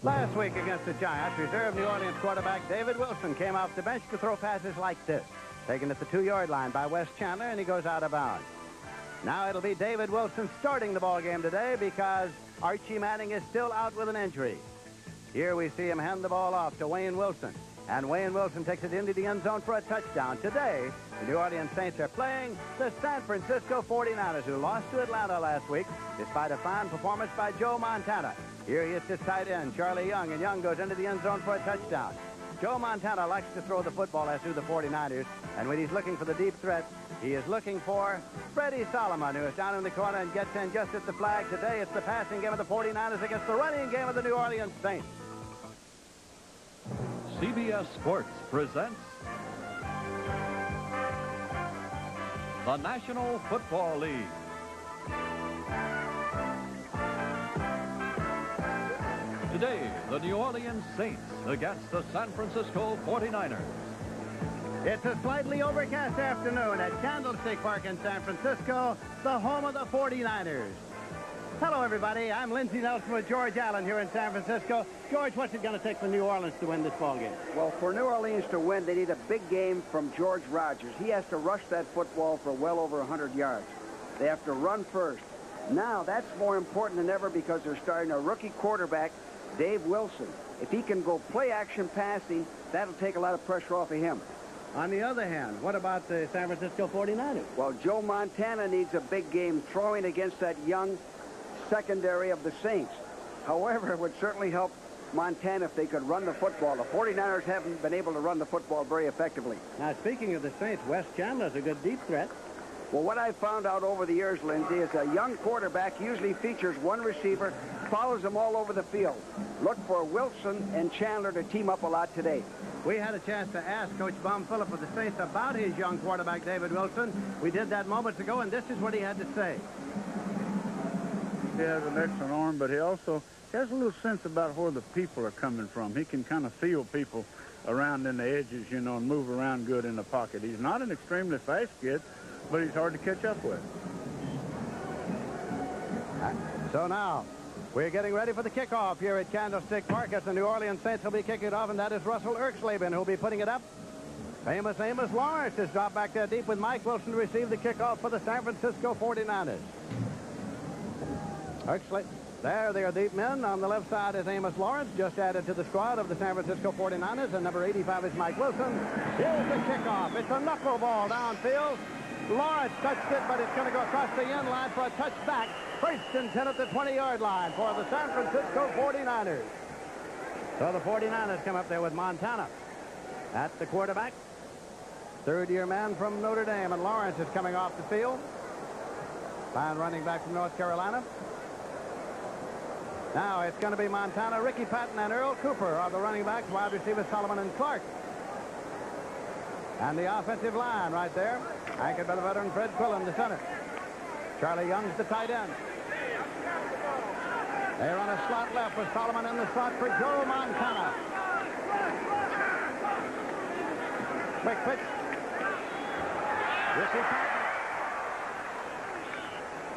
Last week against the Giants, reserve New Orleans quarterback David Wilson came off the bench to throw passes like this. Taken at the 2-yard line by Wes Chandler, and he goes out of bounds. Now it'll be David Wilson starting the ball game today because Archie Manning is still out with an injury. Here we see him hand the ball off to Wayne Wilson. And Wayne Wilson takes it into the end zone for a touchdown. Today, the New Orleans Saints are playing the San Francisco 49ers, who lost to Atlanta last week despite a fine performance by Joe Montana. Here he is his tight end, Charlie Young, and Young goes into the end zone for a touchdown. Joe Montana likes to throw the football, as do the 49ers, and when he's looking for the deep threat, he is looking for Freddie Solomon, who is down in the corner and gets in just at the flag. Today, it's the passing game of the 49ers against the running game of the New Orleans Saints. CBS Sports presents the National Football League. Today, the New Orleans Saints against the San Francisco 49ers. It's a slightly overcast afternoon at Candlestick Park in San Francisco, the home of the 49ers. Hello, everybody. I'm Lindsey Nelson with George Allen here in San Francisco. George, what's it going to take for New Orleans to win this ball game? Well, for New Orleans to win, they need a big game from George Rogers. He has to rush that football for well over 100 yards. They have to run first. Now, that's more important than ever because they're starting a rookie quarterback, Dave Wilson. If he can go play-action passing, that'll take a lot of pressure off of him. On the other hand, what about the San Francisco 49ers? Well, Joe Montana needs a big game throwing against that young secondary of the Saints. However, it would certainly help Montana if they could run the football. The 49ers haven't been able to run the football very effectively. Now, speaking of the Saints, Wes Chandler's a good deep threat. Well, what I've found out over the years, Lindsey, is a young quarterback usually features one receiver, follows them all over the field. Look for Wilson and Chandler to team up a lot today. We had a chance to ask Coach Bum Phillip of the Saints about his young quarterback, David Wilson. We did that moments ago, and this is what he had to say. He has an excellent arm, but he also has a little sense about where the people are coming from. He can kind of feel people around in the edges, you know, and move around good in the pocket. He's not an extremely fast kid, but he's hard to catch up with. So now, we're getting ready for the kickoff here at Candlestick Park as the New Orleans Saints will be kicking it off, and that is Russell Erxleben who'll be putting it up. Famous Amos Lawrence is dropped back there deep with Mike Wilson to receive the kickoff for the San Francisco 49ers. Erxleben, there they are deep men. On the left side is Amos Lawrence, just added to the squad of the San Francisco 49ers, and number 85 is Mike Wilson. Here's the kickoff. It's a knuckleball downfield. Lawrence touched it, but it's going to go across the end line for a touchback. First and 10 at the 20-yard line for the San Francisco 49ers. So the 49ers come up there with Montana at the quarterback. Third-year man from Notre Dame, and Lawrence is coming off the field. Fine running back from North Carolina. Now it's going to be Montana, Ricky Patton, and Earl Cooper are the running backs, wide receivers Solomon and Clark. And the offensive line right there, anchored by the veteran Fred Quillen, the center. Charlie Young's the tight end. They run a slot left with Solomon in the slot for Joe Montana. Quick pitch.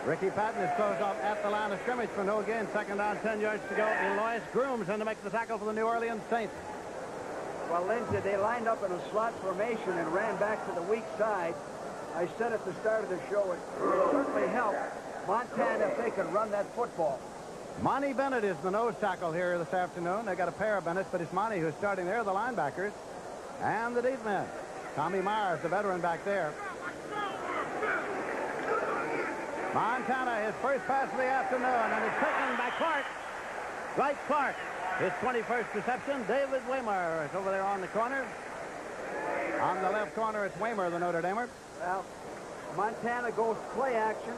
Ricky Patton is closed off at the line of scrimmage for no gain. Second down, 10 yards to go. Elois Grooms in to make the tackle for the New Orleans Saints. Well, Lindsey, they lined up in a slot formation and ran back to the weak side. I said at the start of the show, it would certainly help Montana if they could run that football. Monty Bennett is the nose tackle here this afternoon. They got a pair of Bennett's, but it's Monty who's starting there, the linebackers. And the deep men. Tommy Myers, the veteran back there. Montana, his first pass of the afternoon, and it's taken by Clark. Dwight Clark, his 21st reception. David Waymer is over there on the corner. On the left corner, it's Waymer, the Notre Damer. Well, Montana goes play action,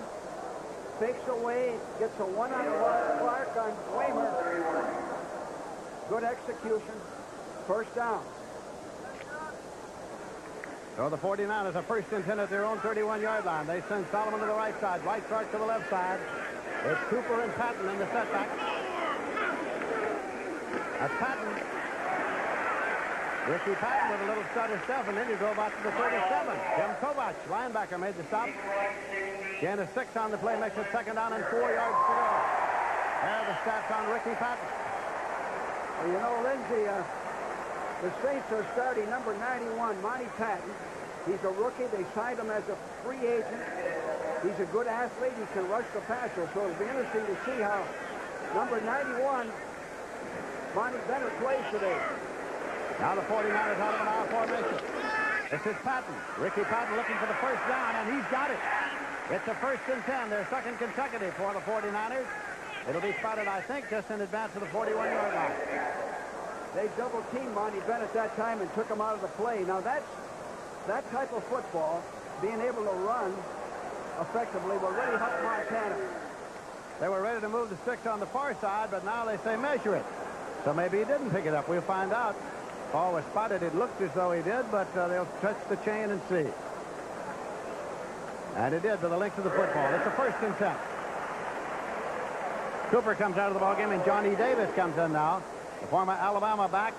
fakes away, gets a one-on-one Clark on Waymer. Good execution. First down. So the 49ers are first and 10 at their own 31-yard line. They send Solomon to the right side, Dwight Clark to the left side. It's Cooper and Patton in the setback. That's Patton. Ricky Patton with a little stutter step, and then you go back to the 37. Jim Kovach, linebacker, made the stop. Gain of 6 on the play, makes it second down and 4 yards to go. There are the stats on Ricky Patton. Well, you know, Lindsey, the Saints are starting number 91, Monty Patton. He's a rookie. They signed him as a free agent. He's a good athlete. He can rush the passer. So it'll be interesting to see how number 91, Monty Bennett, plays today. Now the 49ers out of an R formation. This is Patton. Ricky Patton looking for the first down, and he's got it. It's a 1st and 10. Their second consecutive for the 49ers. It'll be spotted, I think, just in advance of the 41-yard line. They double-teamed Monty Bennett that time and took him out of the play. Now, that type of football, being able to run effectively, will really help Montana. They were ready to move the sticks on the far side, but now they say measure it. So maybe he didn't pick it up. We'll find out. Ball was spotted. It looked as though he did, but they'll touch the chain and see. And it did to the length of the football. It's a 1st and 10. Cooper comes out of the ballgame, and Johnny Davis comes in now. The former Alabama back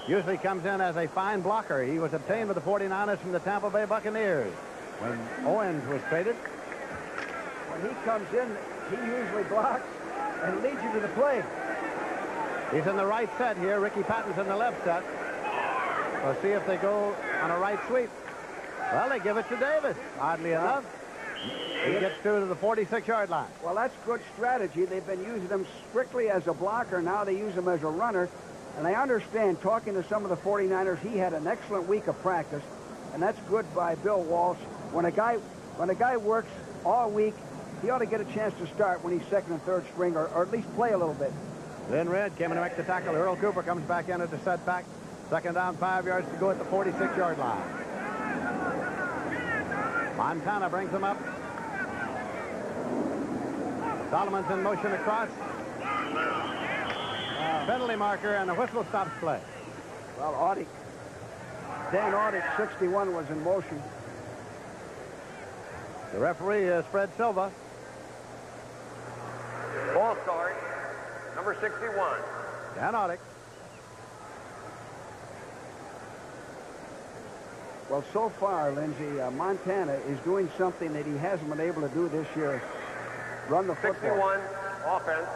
usually comes in as a fine blocker. He was obtained with the 49ers from the Tampa Bay Buccaneers when Owens was traded. When he comes in, he usually blocks and leads you to the play. He's in the right set here. Ricky Patton's in the left set. We'll see if they go on a right sweep. Well, they give it to Davis, oddly enough. He gets through to the 46-yard line. Well, that's good strategy. They've been using him strictly as a blocker. Now they use him as a runner. And I understand, talking to some of the 49ers, he had an excellent week of practice. And that's good by Bill Walsh. When a guy works all week, he ought to get a chance to start when he's 2nd and 3rd string, or at least play a little bit. Then Red came in to make the tackle. Earl Cooper comes back in at the setback. 2nd down, 5 yards to go at the 46-yard line. Montana brings them up. Solomon's in motion across. Penalty marker, and the whistle stops play. Well, Dan Audick, 61, was in motion. The referee is Fred Silva. Ball start, number 61. Dan Audick. Well, so far, Lindsey, Montana is doing something that he hasn't been able to do this year. Run the football. 61, offense,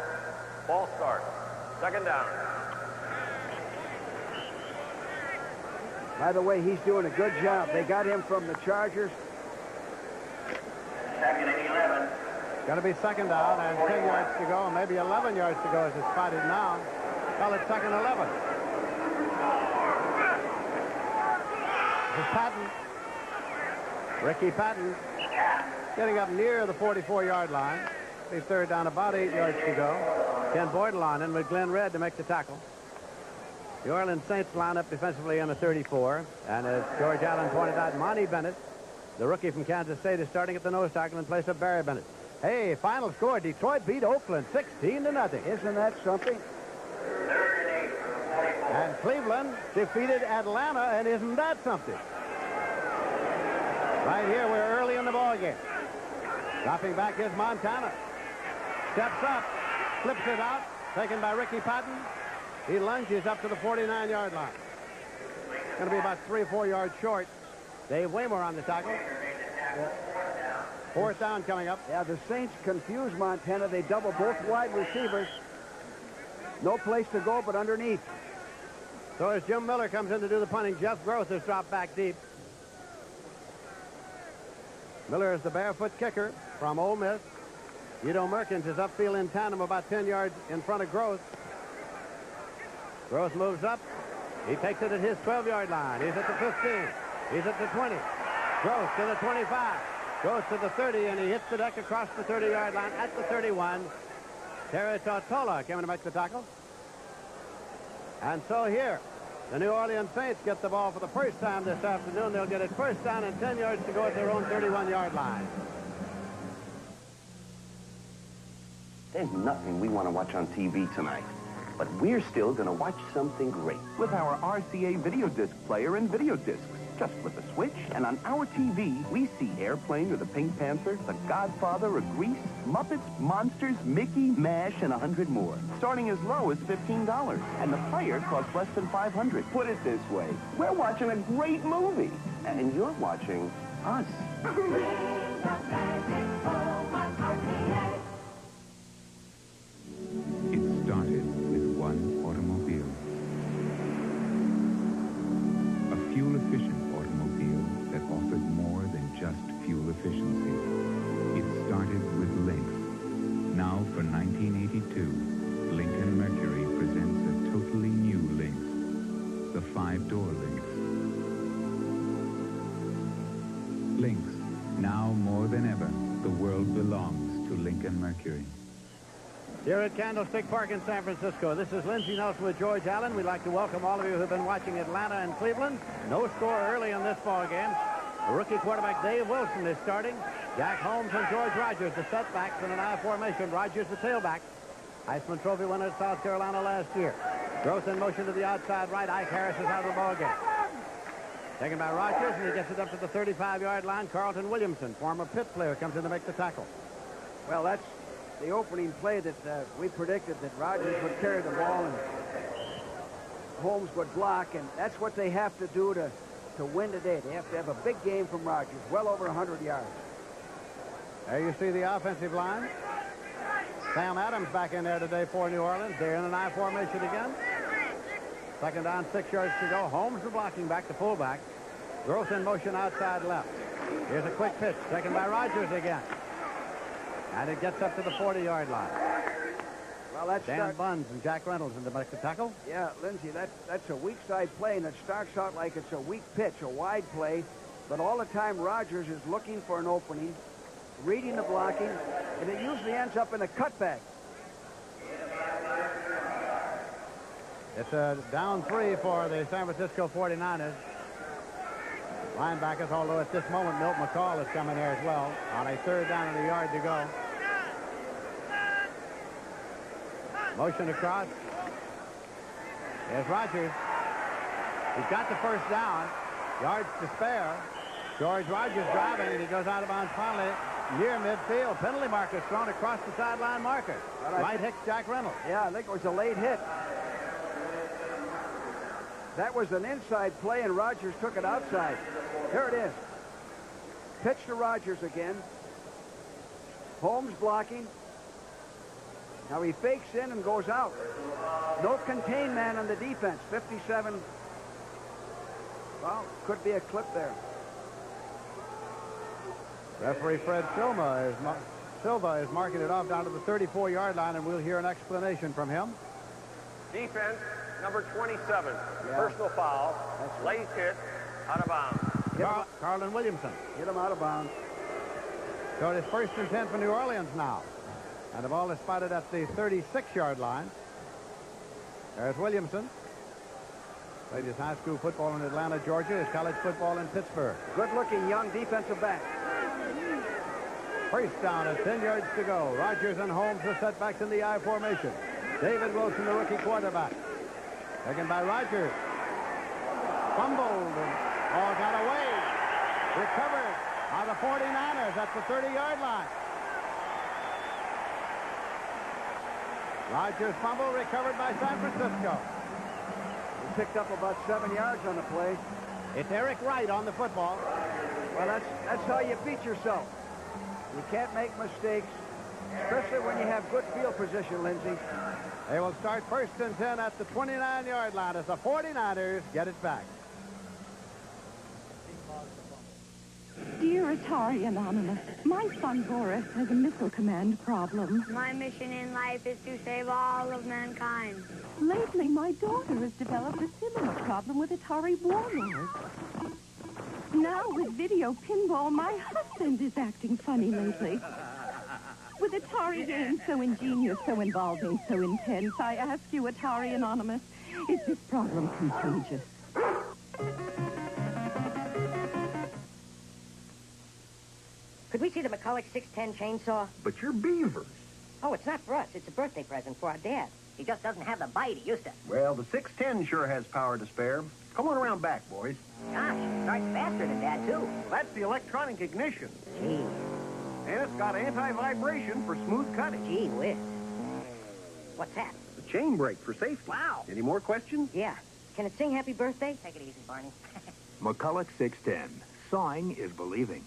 ball start, 2nd down. By the way, he's doing a good job. They got him from the Chargers. 2nd and 11. Going to be 2nd down and 10 yards to go, maybe 11 yards to go as it's spotted now. Well, it's 2nd 11. This is Patton. Ricky Patton getting up near the 44-yard line. He's 3rd down, about 8 yards to go. Ken Boydell on in with Glenn Red to make the tackle. The Orleans Saints line up defensively on the 34. And as George Allen pointed out, Monty Bennett, the rookie from Kansas State, is starting at the nose tackle in place of Barry Bennett. Hey, final score, Detroit beat Oakland 16-0. Isn't that something? And Cleveland defeated Atlanta, and isn't that something? Right here, we're early in the ballgame. Dropping back is Montana. Steps up, flips it out, taken by Ricky Patton. He lunges up to the 49-yard line. Going to be about 3 or 4 yards short. Dave Waymer on the tackle. 4th down coming up. Yeah, the Saints confuse Montana. They double both wide receivers. No place to go but underneath. So as Jim Miller comes in to do the punting, Jeff Gross has dropped back deep. Miller is the barefoot kicker from Ole Miss. Udo Merkins is upfield in tandem about 10 yards in front of Gross. Gross moves up. He takes it at his 12-yard line. He's at the 15. He's at the 20. Gross to the 25. Goes to the 30, and he hits the deck across the 30-yard line at the 31. Terry Tortola came in to make the tackle. And so here, the New Orleans Saints get the ball for the first time this afternoon. They'll get it 1st down and 10 yards to go at their own 31-yard line. There's nothing we want to watch on TV tonight. But we're still going to watch something great with our RCA video disc player and video discs. Just flip a switch, and on our TV, we see Airplane or The Pink Panther, The Godfather or Grease, Muppets, Monsters, Mickey, MASH, and 100 more. Starting as low as $15. And the player costs less than $500. Put it this way, we're watching a great movie. And you're watching us. It started with one automobile. Lynx. Now more than ever, the world belongs to Lincoln Mercury. Here at Candlestick Park in San Francisco, this is Lindsey Nelson with George Allen. We'd like to welcome all of you who've been watching Atlanta and Cleveland. No score early in this ball game. The rookie quarterback Dave Wilson is starting. Jack Holmes and George Rogers, the setbacks in an I formation. Rogers, the tailback. Heisman Trophy winner at South Carolina last year. Gross in motion to the outside right. Ike Harris is out of the ball game. Taken by Rogers, and he gets it up to the 35-yard line. Carlton Williamson, former Pitt player, comes in to make the tackle. Well, that's the opening play that we predicted, that Rogers would carry the ball and Holmes would block, and that's what they have to do to win today. They have to have a big game from Rogers, well over 100 yards. There you see the offensive line. Sam Adams back in there today for New Orleans. They're in an I formation again. Second down, 6 yards to go. Holmes the blocking back to fullback. Gross in motion outside left. Here's a quick pitch, taken by Rogers again. And it gets up to the 40-yard line. Well, that's Dan Buns and Jack Reynolds in to make the tackle. Yeah, Lindsey, that's a weak side play, and it starts out like it's a weak pitch, a wide play. But all the time, Rogers is looking for an opening, reading the blocking, and it usually ends up in a cutback. It's a down 3 for the San Francisco 49ers. Linebackers, although at this moment Milt McCall is coming there as well on a 3rd down and a yard to go. Motion across. Here's Rogers. He's got the first down. Yards to spare. George Rogers driving, and he goes out of bounds finally near midfield. Penalty marker thrown across the sideline marker. Right hits Jack Reynolds. Yeah, I think it was a late hit. That was an inside play, and Rogers took it outside. Here it is. Pitch to Rogers again. Holmes blocking. Now he fakes in and goes out. No contain man on the defense. 57. Well, could be a clip there. Referee Fred Silva is marking it off down to the 34-yard line, and we'll hear an explanation from him. Defense, number 27. Yeah. Personal foul. That's Late hit. Out of bounds. Carlton Williamson. Hit him out of bounds. So it is 1st and 10 for New Orleans now. And the ball is spotted at the 36-yard line. There's Williamson. Played his high school football in Atlanta, Georgia, his college football in Pittsburgh. Good-looking young defensive back. First down at 10 yards to go. Rogers and Holmes the setbacks in the I formation. David Wilson, the rookie quarterback. Taken by Rogers. Fumbled. Ball got away. Recovered by the 49ers at the 30-yard line. Rogers fumble recovered by San Francisco. He picked up about 7 yards on the play. It's Eric Wright on the football. Well, that's how you beat yourself. You can't make mistakes, especially when you have good field position, Lindsey. They will start 1st and 10 at the 29-yard line as the 49ers get it back. Dear Atari Anonymous, my son Boris has a missile command problem. My mission in life is to save all of mankind. Lately, my daughter has developed a similar problem with Atari Warlord. Now with video pinball, my husband is acting funny lately. With Atari games so ingenious, so involving, so intense, I ask you, Atari Anonymous, is this problem contagious? Could we see the McCulloch 610 chainsaw? But you're beavers. Oh, it's not for us. It's a birthday present for our dad. He just doesn't have the bite he used to. Well, the 610 sure has power to spare. Come on around back, boys. Gosh, it starts faster than Dad, too. That's the electronic ignition. Gee. And it's got anti-vibration for smooth cutting. Gee whiz. What's that? The chain brake for safety. Wow. Any more questions? Yeah. Can it sing Happy Birthday? Take it easy, Barney. McCulloch 610. Sawing is believing.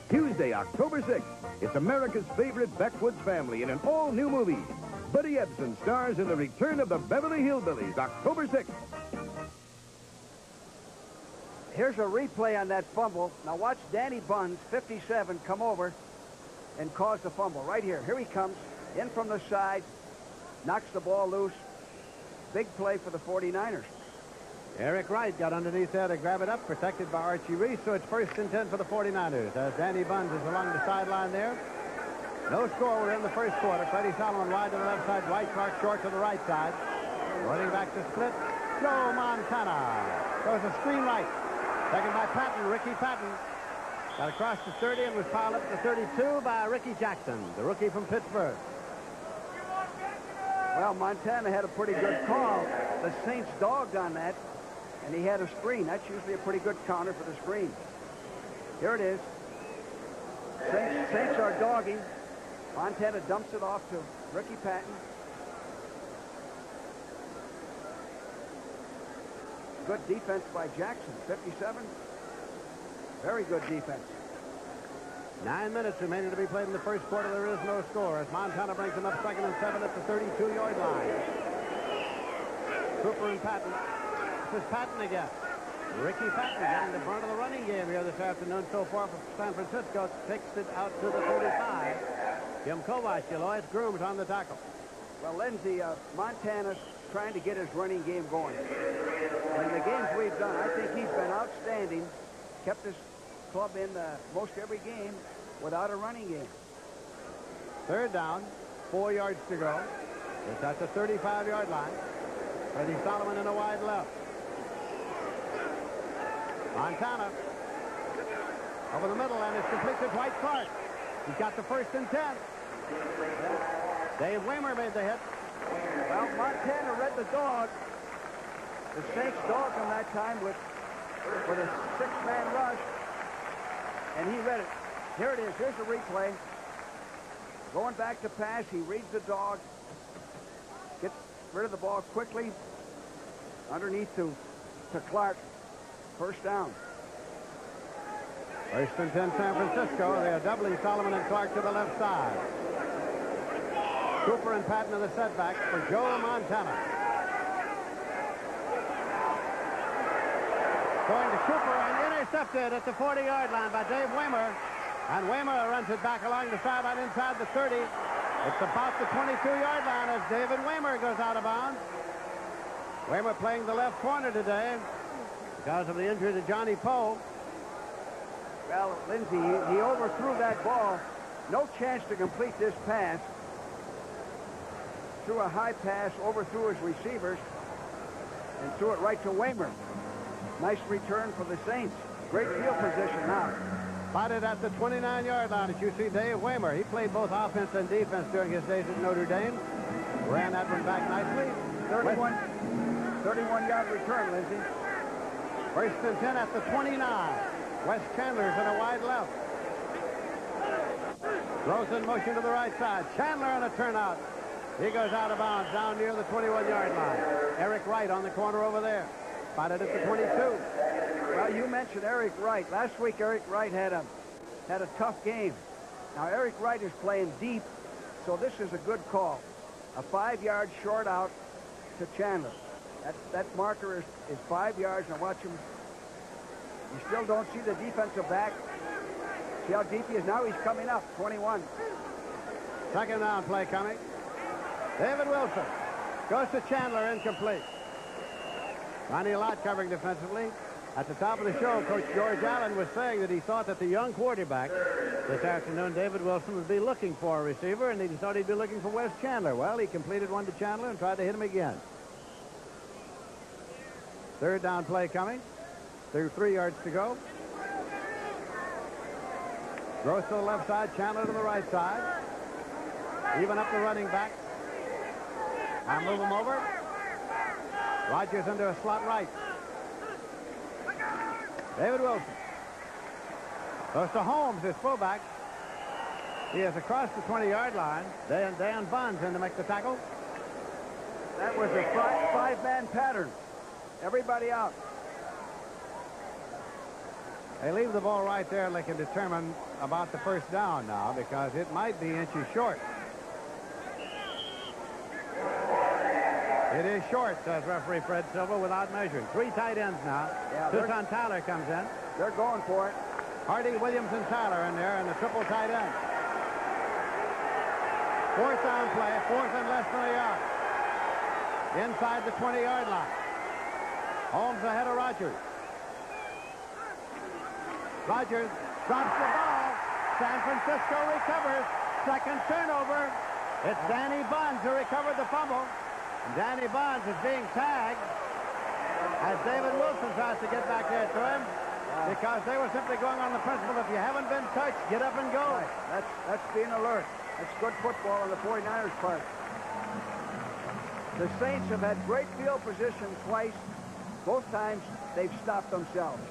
Tuesday, October 6th, it's America's favorite backwoods family in an all-new movie. Buddy Ebsen stars in The Return of the Beverly Hillbillies, October 6th. Here's a replay on that fumble. Now watch Danny Buns, 57, come over and cause the fumble. Right here. Here he comes. In from the side. Knocks the ball loose. Big play for the 49ers. Eric Wright got underneath there to grab it up, protected by Archie Reese, so it's 1st and 10 for the 49ers as Danny Buns is along the sideline there. No score. We're in the first quarter. Freddie Solomon wide to the left side. Dwight Clark short to the right side. Running back to split. Joe Montana throws a screen right. Taken by Patton, Ricky Patton. Got across the 30 and was piled up to 32 by Ricky Jackson, the rookie from Pittsburgh. Well, Montana had a pretty good call. The Saints dogged on that, and he had a screen. That's usually a pretty good counter for the screen. Here it is. Saints are dogging. Montana dumps it off to Ricky Patton. Good defense by Jackson, 57. Very good defense. 9 minutes remaining to be played in the first quarter. There is no score as Montana brings him up 2nd and 7 at the 32-yard line. Cooper and Patton. This is Patton again. Ricky Patton getting the brunt of the running game here this afternoon so far for San Francisco. Takes it out to the 35. Jim Kovac, Elois Grooms on the tackle. Well, Lindsay, Montana's trying to get his running game going. In the games we've done, I think he's been outstanding. Kept his club in most every game without a running game. 3rd down, 4 yards to go. It's at the 35-yard line. Freddie Solomon in a wide left. Montana over the middle, and it's complete to Dwight Clark. He's got the 1st and 10. Dave Waymer made the hit. Well, Montana read the dog. The Saints dogged him that time with a 6-man rush, and he read it. Here it is. Here's the replay. Going back to pass, he reads the dog, gets rid of the ball quickly, underneath to Clark. 1st down. 1st and 10 San Francisco. They are doubling Solomon and Clark to the left side. Cooper and Patton in the setback for Joe Montana. Going to Cooper and intercepted at the 40-yard line by Dave Waymer. And Waymer runs it back along the sideline inside the 30. It's about the 22-yard line as David Waymer goes out of bounds. Waymer playing the left corner today because of the injury to Johnny Poe. Well, Lindsay, he overthrew that ball. No chance to complete this pass. Threw a high pass, overthrew his receivers, and threw it right to Waymer. Nice return for the Saints. Great field position now. Spotted at the 29-yard line as you see Dave Waymer. He played both offense and defense during his days at Notre Dame. Ran that one back nicely. 31-yard return, Lindsay. 1st and 10 at the 29. Wes Chandler's in a wide left. Throws in motion to the right side. Chandler on a turnout. He goes out of bounds down near the 21-yard line. Eric Wright on the corner over there. Spotted at the 22. Well, you mentioned Eric Wright. Last week, Eric Wright had a tough game. Now, Eric Wright is playing deep, so this is a good call. A 5-yard short out to Chandler. That marker is 5 yards. Now watch him. You still don't see the defensive back. See how deep he is? Now he's coming up. 21. 2nd down play coming. David Wilson goes to Chandler, incomplete. Ronnie Lott covering defensively. At the top of the show, Coach George Allen was saying that he thought that the young quarterback this afternoon, David Wilson, would be looking for a receiver, and he thought he'd be looking for Wes Chandler. Well, he completed one to Chandler and tried to hit him again. 3rd down play coming. 3 yards to go. Gross to the left side, Chandler to the right side. Even up the running back. I'll move him over. Rogers into a slot right. David Wilson. Goes to Holmes, his fullback. He is across the 20-yard line. Dan Buns in to make the tackle. That was a 5-man pattern. Everybody out. They leave the ball right there and they can determine about the 1st down now because it might be inches short. It is short, says referee Fred Silva, without measuring. 3 tight ends now. Yeah, Tucson Tyler comes in. They're going for it. Hardy, Williams, and Tyler in there, and the triple tight end. 4th down play, 4th and less than a yard. Inside the 20-yard line. Holmes ahead of Rogers. Rogers drops the ball. San Francisco recovers. Second turnover. It's Danny Bonds who recovered the fumble. And Danny Bonds is being tagged as David Wilson tries to get back there to him because they were simply going on the principle, if you haven't been touched, get up and go. Right. That's being alert. That's good football on the 49ers' part. The Saints have had great field position twice. Both times, they've stopped themselves.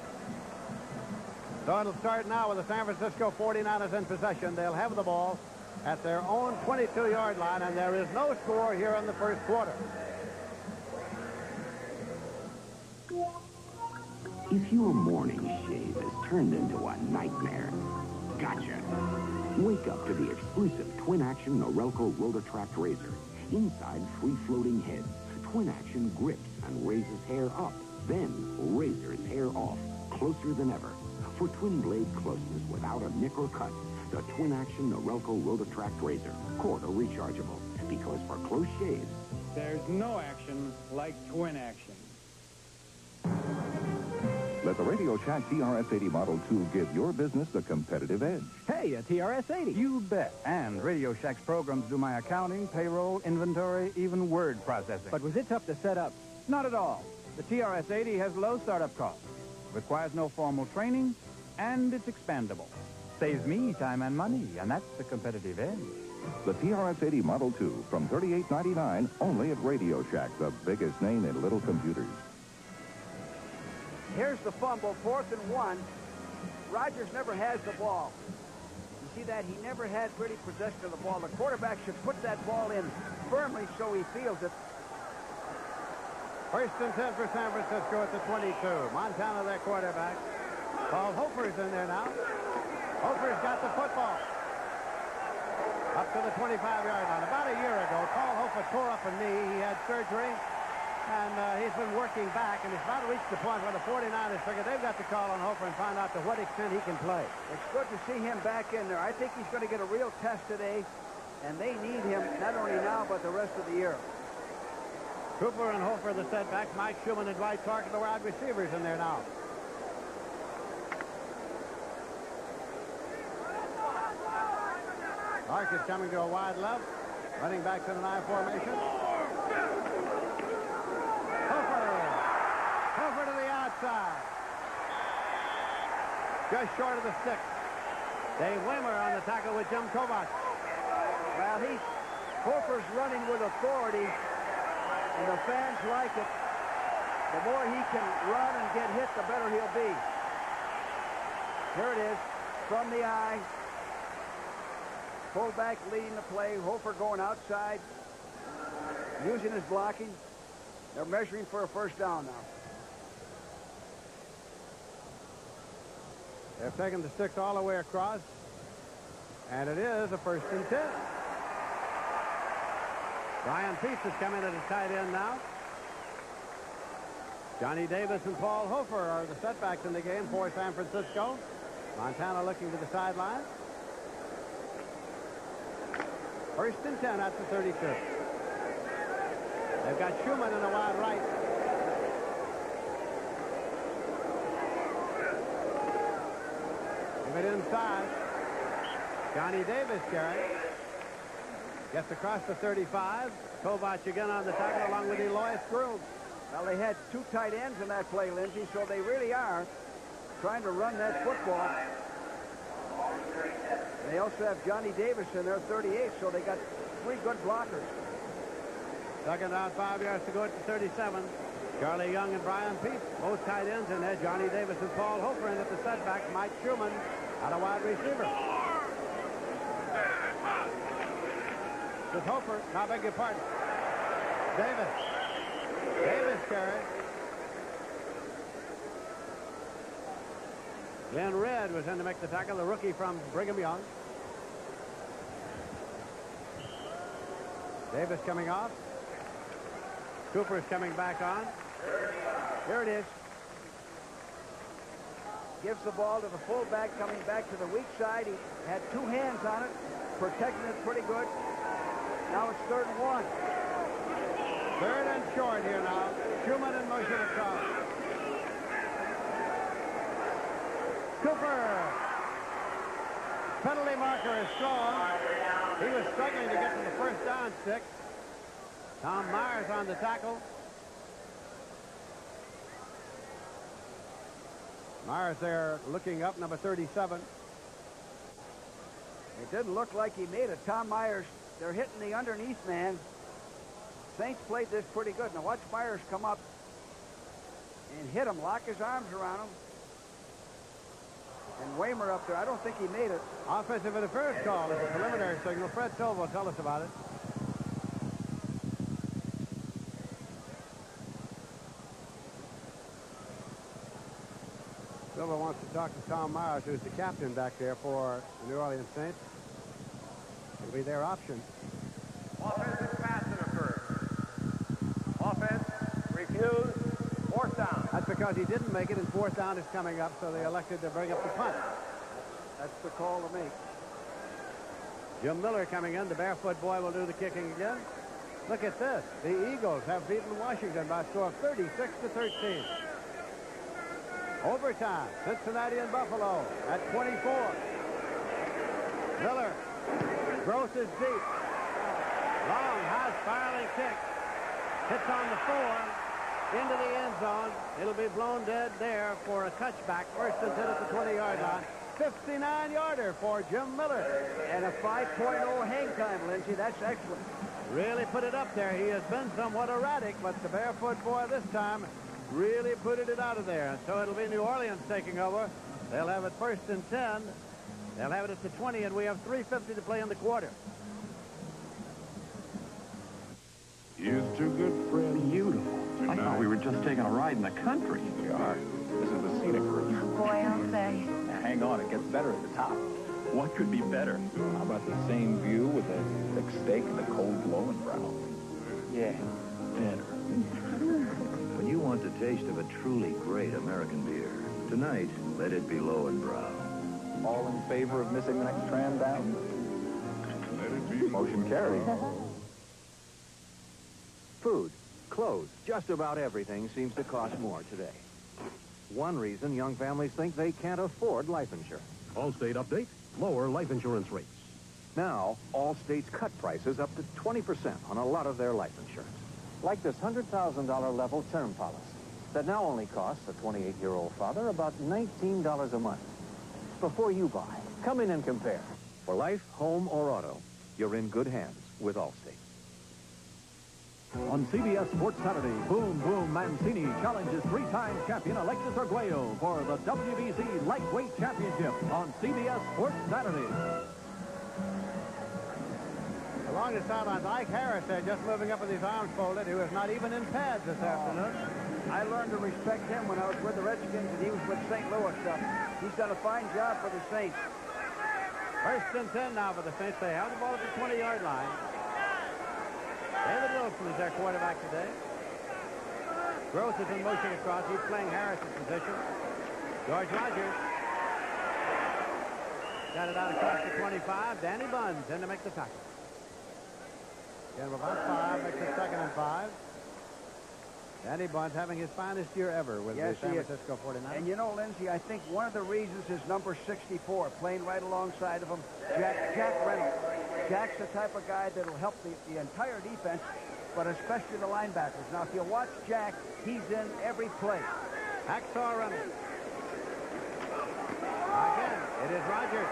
So it'll start now with the San Francisco 49ers in possession. They'll have the ball at their own 22-yard line, and there is no score here in the first quarter. If your morning shave has turned into a nightmare, gotcha. Wake up to the exclusive twin-action Norelco Rotatract razor. Inside free-floating heads, twin-action grips and raises hair up, then razors hair off, closer than ever. For twin blade closeness without a nick or cut, the twin-action Norelco Rotatract razor, quarter rechargeable. Because for close shaves, there's no action like twin action. Let the Radio Shack TRS-80 Model 2 give your business a competitive edge. Hey, a TRS-80. You bet. And Radio Shack's programs do my accounting, payroll, inventory, even word processing. But was it tough to set up? Not at all. The TRS-80 has low startup costs, requires no formal training, and it's expandable. Saves me time and money, and that's the competitive edge. The TRS-80 Model 2 from $38.99 only at Radio Shack, the biggest name in little computers. Here's the fumble, 4th and 1. Rogers never has the ball. You see that? He never had really possession of the ball. The quarterback should put that ball in firmly so he feels it. First and 10 for San Francisco at the 22. Montana, their quarterback. Paul Hofer's in there now. Hofer's got the football. Up to the 25-yard line. About a year ago, Paul Hofer tore up a knee. He had surgery. And he's been working back, and he's about to reach the point where the 49ers figure they've got to call on Hofer and find out to what extent he can play. It's good to see him back in there. I think he's going to get a real test today, and they need him not only now, but the rest of the year. Cooper and Hofer, the setbacks. Mike Schumann and Dwight Clark are the wide receivers in there now. Clark is coming to a wide left, running back to an I formation. Hofer to the outside. Just short of the stick. Dave Waymer on the tackle with Jim Kovac. Well, Hofer's running with authority, and the fans like it. The more he can run and get hit, the better he'll be. Here it is, from the eye. Fullback leading the play. Hofer going outside, using his blocking. They're measuring for a first down now. They've taken the sticks all the way across, and it is a 1st and 10. Brian Peets is coming at a tight end now. Johnny Davis and Paul Hofer are the setbacks in the game for San Francisco. Montana looking to the sideline. 1st and 10 at the 32. They've got Schumann in the wide right. Give it inside. Johnny Davis carrying. Gets across the 35. Kovac again on the tackle along with Eloy Scrooge. Well, they had 2 tight ends in that play, Lindsey, so they really are trying to run that football. They also have Johnny Davis in there, 38, so they got 3 good blockers. Second down, 5 yards to go at the 37. Charlie Young and Brian Peets, both tight ends in there. Johnny Davis and Paul Hofer in at the setback. Mike Schumann at a wide receiver. With Hofer, I beg your pardon. Davis carried. Glenn Red was in to make the tackle, the rookie from Brigham Young. Davis coming off. Cooper is coming back on. Here it is. Gives the ball to the fullback coming back to the weak side. He had 2 hands on it, protecting it pretty good. Now it's 3rd and 1. 3rd and short here now. Schumann in motion across. Cooper. Penalty marker is strong. He was struggling to get to the first down stick. Tom Myers on the tackle. Myers there looking up, number 37. It didn't look like he made it. Tom Myers, they're hitting the underneath man. Saints played this pretty good. Now watch Myers come up and hit him, lock his arms around him. And Waymer up there, I don't think he made it. Offensive interference call is a preliminary signal. Fred Tove will tell us about it. Silver wants to talk to Tom Myers, who's the captain back there for the New Orleans Saints. It'll be their option. Offensive pass interference. Offense, refused, fourth down. That's because he didn't make it, and fourth down is coming up, so they elected to bring up the punt. That's the call to make. Jim Miller coming in. The barefoot boy will do the kicking again. Look at this. The Eagles have beaten Washington by a score of 36-13. Overtime, Cincinnati and Buffalo at 24. Miller, Gross is deep. Long, high spiraling kick. Hits on the 4, into the end zone. It'll be blown dead there for a touchback. First and 10 at the 20-yard line. 59-yarder for Jim Miller. And a 5.0 hang time, Lindsey. That's excellent. Really put it up there. He has been somewhat erratic, but the barefoot boy this time really put it out of there. And so it'll be New Orleans taking over. They'll have it first and 10. They'll have it at the 20, and we have 3:50 to play in the quarter. Here's to good friends. Beautiful. I thought we were just taking a ride in the country. We are. This is the scenic route. Boy, I'll say. Now, hang on, it gets better at the top. What could be better? How about the same view with a thick steak and a cold Lowenbrau? Yeah, better. When you want the taste of a truly great American beer, tonight, let it be Lowenbrau. All in favor of missing the next tram down? Let it be. Motion carried. Food, clothes, just about everything seems to cost more today. One reason young families think they can't afford life insurance. Allstate update, lower life insurance rates. Now, Allstate's cut prices up to 20% on a lot of their life insurance. Like this $100,000 level term policy that now only costs a 28-year-old father about $19 a month. Before you buy, come in and compare. For life, home, or auto, you're in good hands with Allstate. On CBS Sports Saturday, Boom Boom Mancini challenges 3-time champion Alexis Arguello for the WBC Lightweight Championship on CBS Sports Saturday. Along the sidelines, Ike Harris there just moving up with his arms folded. He was not even in pads this afternoon. I learned to respect him when I was with the Redskins, and he was with St. Louis stuff. He's done a fine job for the Saints. First and 10 now for the Saints. They have the ball at the 20-yard line. David Wilson is their quarterback today. Gross is in motion across. He's playing Harris's position. George Rogers got it out across the 25. Danny Buns in to make the tackle. Again, about 5, makes it 2nd and 5. Danny Buns having his finest year ever with the San Francisco 49ers. And you know, Lindsey, I think one of the reasons is number 64, playing right alongside of him, Jack Reynolds. Jack's the type of guy that'll help the entire defense, but especially the linebackers. Now, if you watch Jack, he's in every play. Hacksaw Reynolds. Again, it is Rogers.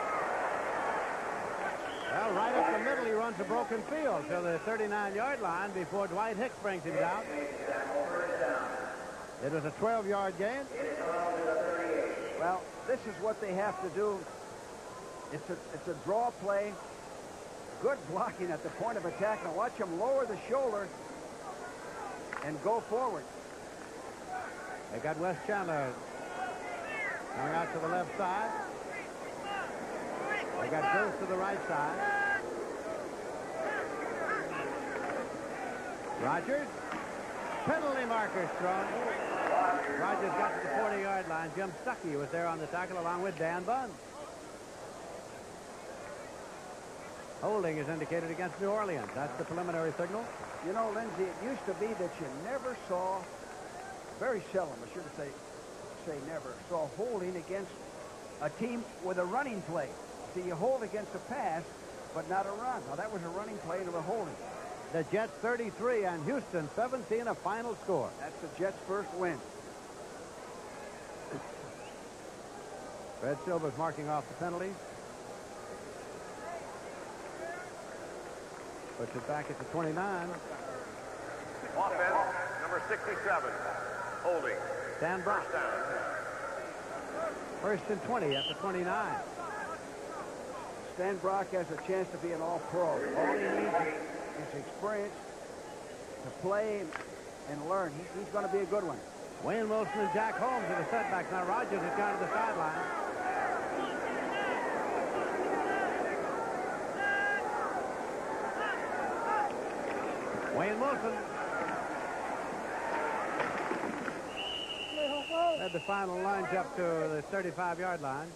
Well, right up the middle, he runs a broken field to the 39-yard line before Dwight Hicks brings him down. It was a 12-yard gain. Well, this is what they have to do. It's a draw play. Good blocking at the point of attack. Now watch him lower the shoulder and go forward. They got Wes Chandler coming out to the left side. They got Gross to the right side. Rogers. Penalty marker strong. Rogers got to the 40-yard line. Jim Stuckey was there on the tackle along with Dan Buns. Holding is indicated against New Orleans. That's the preliminary signal. You know, Lindsey, it used to be that you never saw, very seldom, I should say never, saw holding against a team with a running play. See, you hold against a pass, but not a run. Now, that was a running play and a holding. The Jets 33 and Houston 17, a final score. That's the Jets' first win. Fred Silver's marking off the penalties. Puts it back at the 29. Offense, number 67. Holding. Dan Brock. First down. First and 20 at the 29. Stan Brock has a chance to be an all-pro. All he needs is experience to play and learn. He's going to be a good one. Wayne Wilson and Jack Holmes are the setbacks. Now Rogers has gone to the sideline. Wayne Wilson led the final lunge up to the 35-yard line.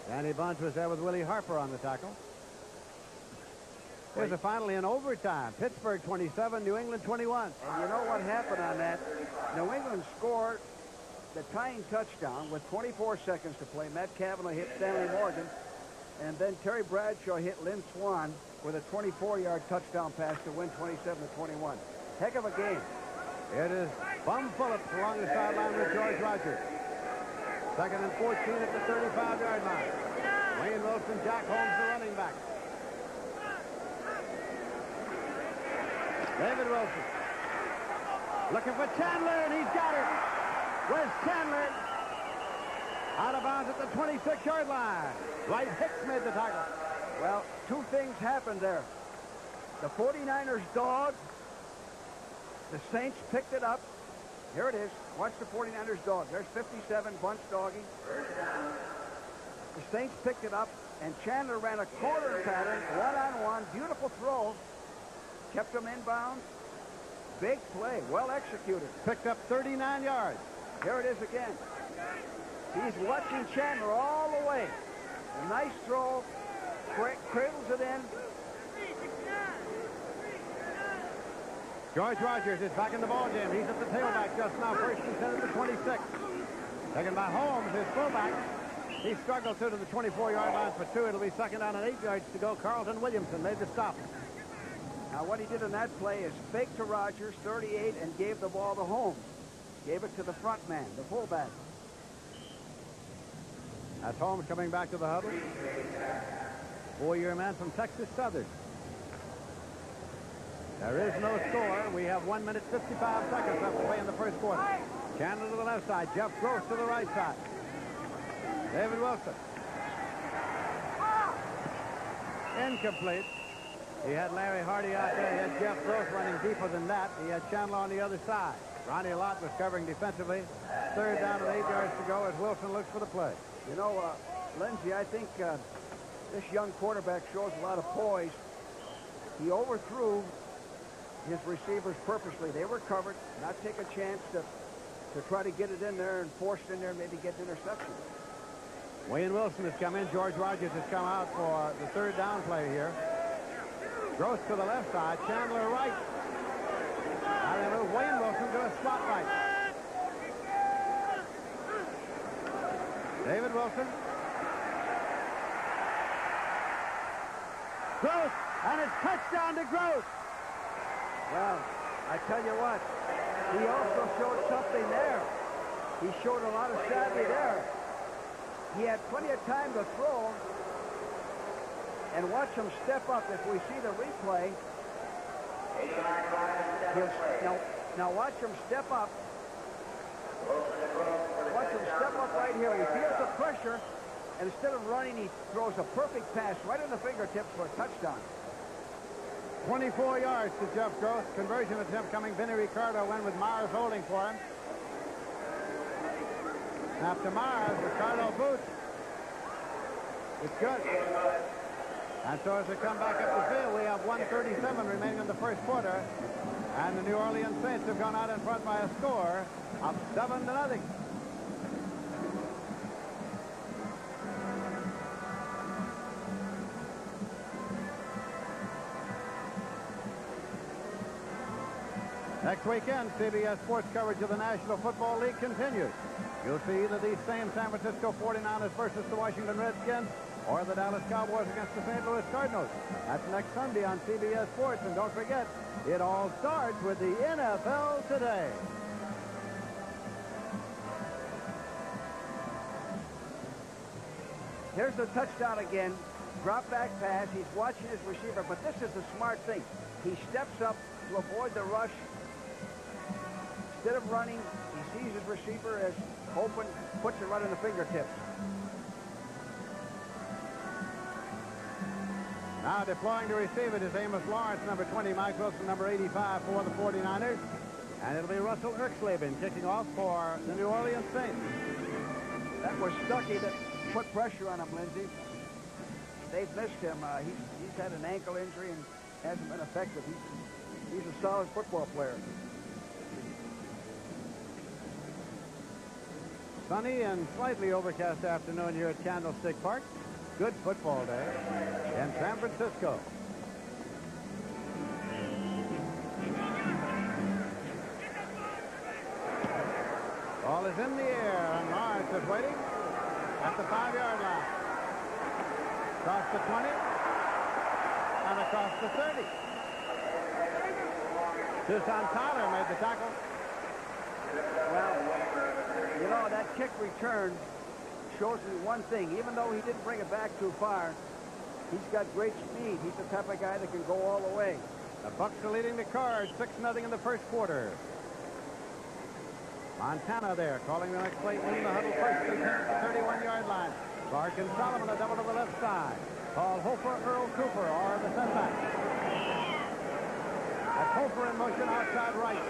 Danny Bunch was there with Willie Harper on the tackle. Here's a finally in overtime. Pittsburgh 27, New England 21. And you know what happened on that? New England scored the tying touchdown with 24 seconds to play. Matt Cavanaugh hit Stanley Morgan. And then Terry Bradshaw hit Lynn Swan with a 24-yard touchdown pass to win 27-21. Heck of a game. It is Bum Phillips along the sideline with George Rogers. Second and 14 at the 35-yard line. Wayne Wilson, Jack Holmes, the running back. David Wilson looking for Chandler, and he's got it. Where's Chandler? Out of bounds at the 26-yard line. Dwight Hicks made the tackle. Well, two things happened there. The 49ers dog. The Saints picked it up. Here it is. Watch the 49ers dog. There's 57, Bunch doggy. The Saints picked it up, and Chandler ran a quarter pattern, one-on-one, beautiful throw. Kept them inbounds. Big play, well executed. Picked up 39 yards. Here it is again. He's watching Chandler all the way. A nice throw. Cradles it in. George Rogers is back in the ballgame. He's at the tailback just now. First and 10 at the 26. Taken by Holmes, his fullback. He struggled through to the 24-yard line for two. It'll be second down and 8 yards to go. Carlton Williamson made the stop. Now, what he did in that play is fake to Rogers, 38, and gave the ball to Holmes. Gave it to the front man, the fullback. That's Holmes coming back to the huddle. Four-year man from Texas Southern. There is no score. We have 1 minute 55 seconds left to play in the first quarter. Chandler to the left side. Jeff Gross to the right side. David Wilson. Incomplete. He had Larry Hardy out there. He had Jeff Gross running deeper than that. He had Chandler on the other side. Ronnie Lott was covering defensively. Third down and 8 yards to go as Wilson looks for the play. You know, Lindsay, I think this young quarterback shows a lot of poise. He overthrew his receivers purposely. They were covered, not take a chance to try to get it in there and force it in there and maybe get an interception. Wayne Wilson has come in. George Rogers has come out for the third down play here. Gross to the left side. Chandler right. Now they move Wayne Wilson to a spot right. David Wilson. Gross, and it's touchdown to Gross. Well, I tell you what, he also showed something there. He showed a lot of savvy there. He had plenty of time to throw. And watch him step up. If we see the replay, now watch him step up. Watch him step up right here. He feels the pressure, and instead of running, he throws a perfect pass right in the fingertips for a touchdown. 24 yards to Jeff Gross. Conversion attempt coming. Vinny Ricardo went with Myers holding for him. After Myers, Ricardo boots. It's good. And so as they come back up the field, we have 1:37 remaining in the first quarter. And the New Orleans Saints have gone out in front by a score of 7-0. Next weekend, CBS Sports coverage of the National Football League continues. You'll see either these same San Francisco 49ers versus the Washington Redskins or the Dallas Cowboys against the St. Louis Cardinals. That's next Sunday on CBS Sports. And don't forget, it all starts with the NFL Today. Here's the touchdown again. Drop back pass. He's watching his receiver, but this is the smart thing. He steps up to avoid the rush. Instead of running, he sees his receiver as open, puts it right in the fingertips. Now deploying to receive it is Amos Lawrence, number 20, Mike Wilson, number 85 for the 49ers. And it'll be Russell Erxleben kicking off for the New Orleans Saints. That was Stuckey that put pressure on him, Lindsey. They've missed him. He's had an ankle injury and hasn't been effective. He's a solid football player. Sunny and slightly overcast afternoon here at Candlestick Park. Good football day in San Francisco. Ball is in the air, and Lawrence is waiting at the 5-yard line. Across the 20 and across the 30. Tucson Tyler made the tackle. Well, you know, that kick return shows me one thing. Even though he didn't bring it back too far, he's got great speed. He's the type of guy that can go all the way. The Bucks are leading the Cards 6-0 in the first quarter. Montana there, calling the next play in the huddle first and 10 at the 31-yard line. Clark and Solomon a double to the left side. Paul Hofer, Earl Cooper are the setback. That's Hofer in motion outside right.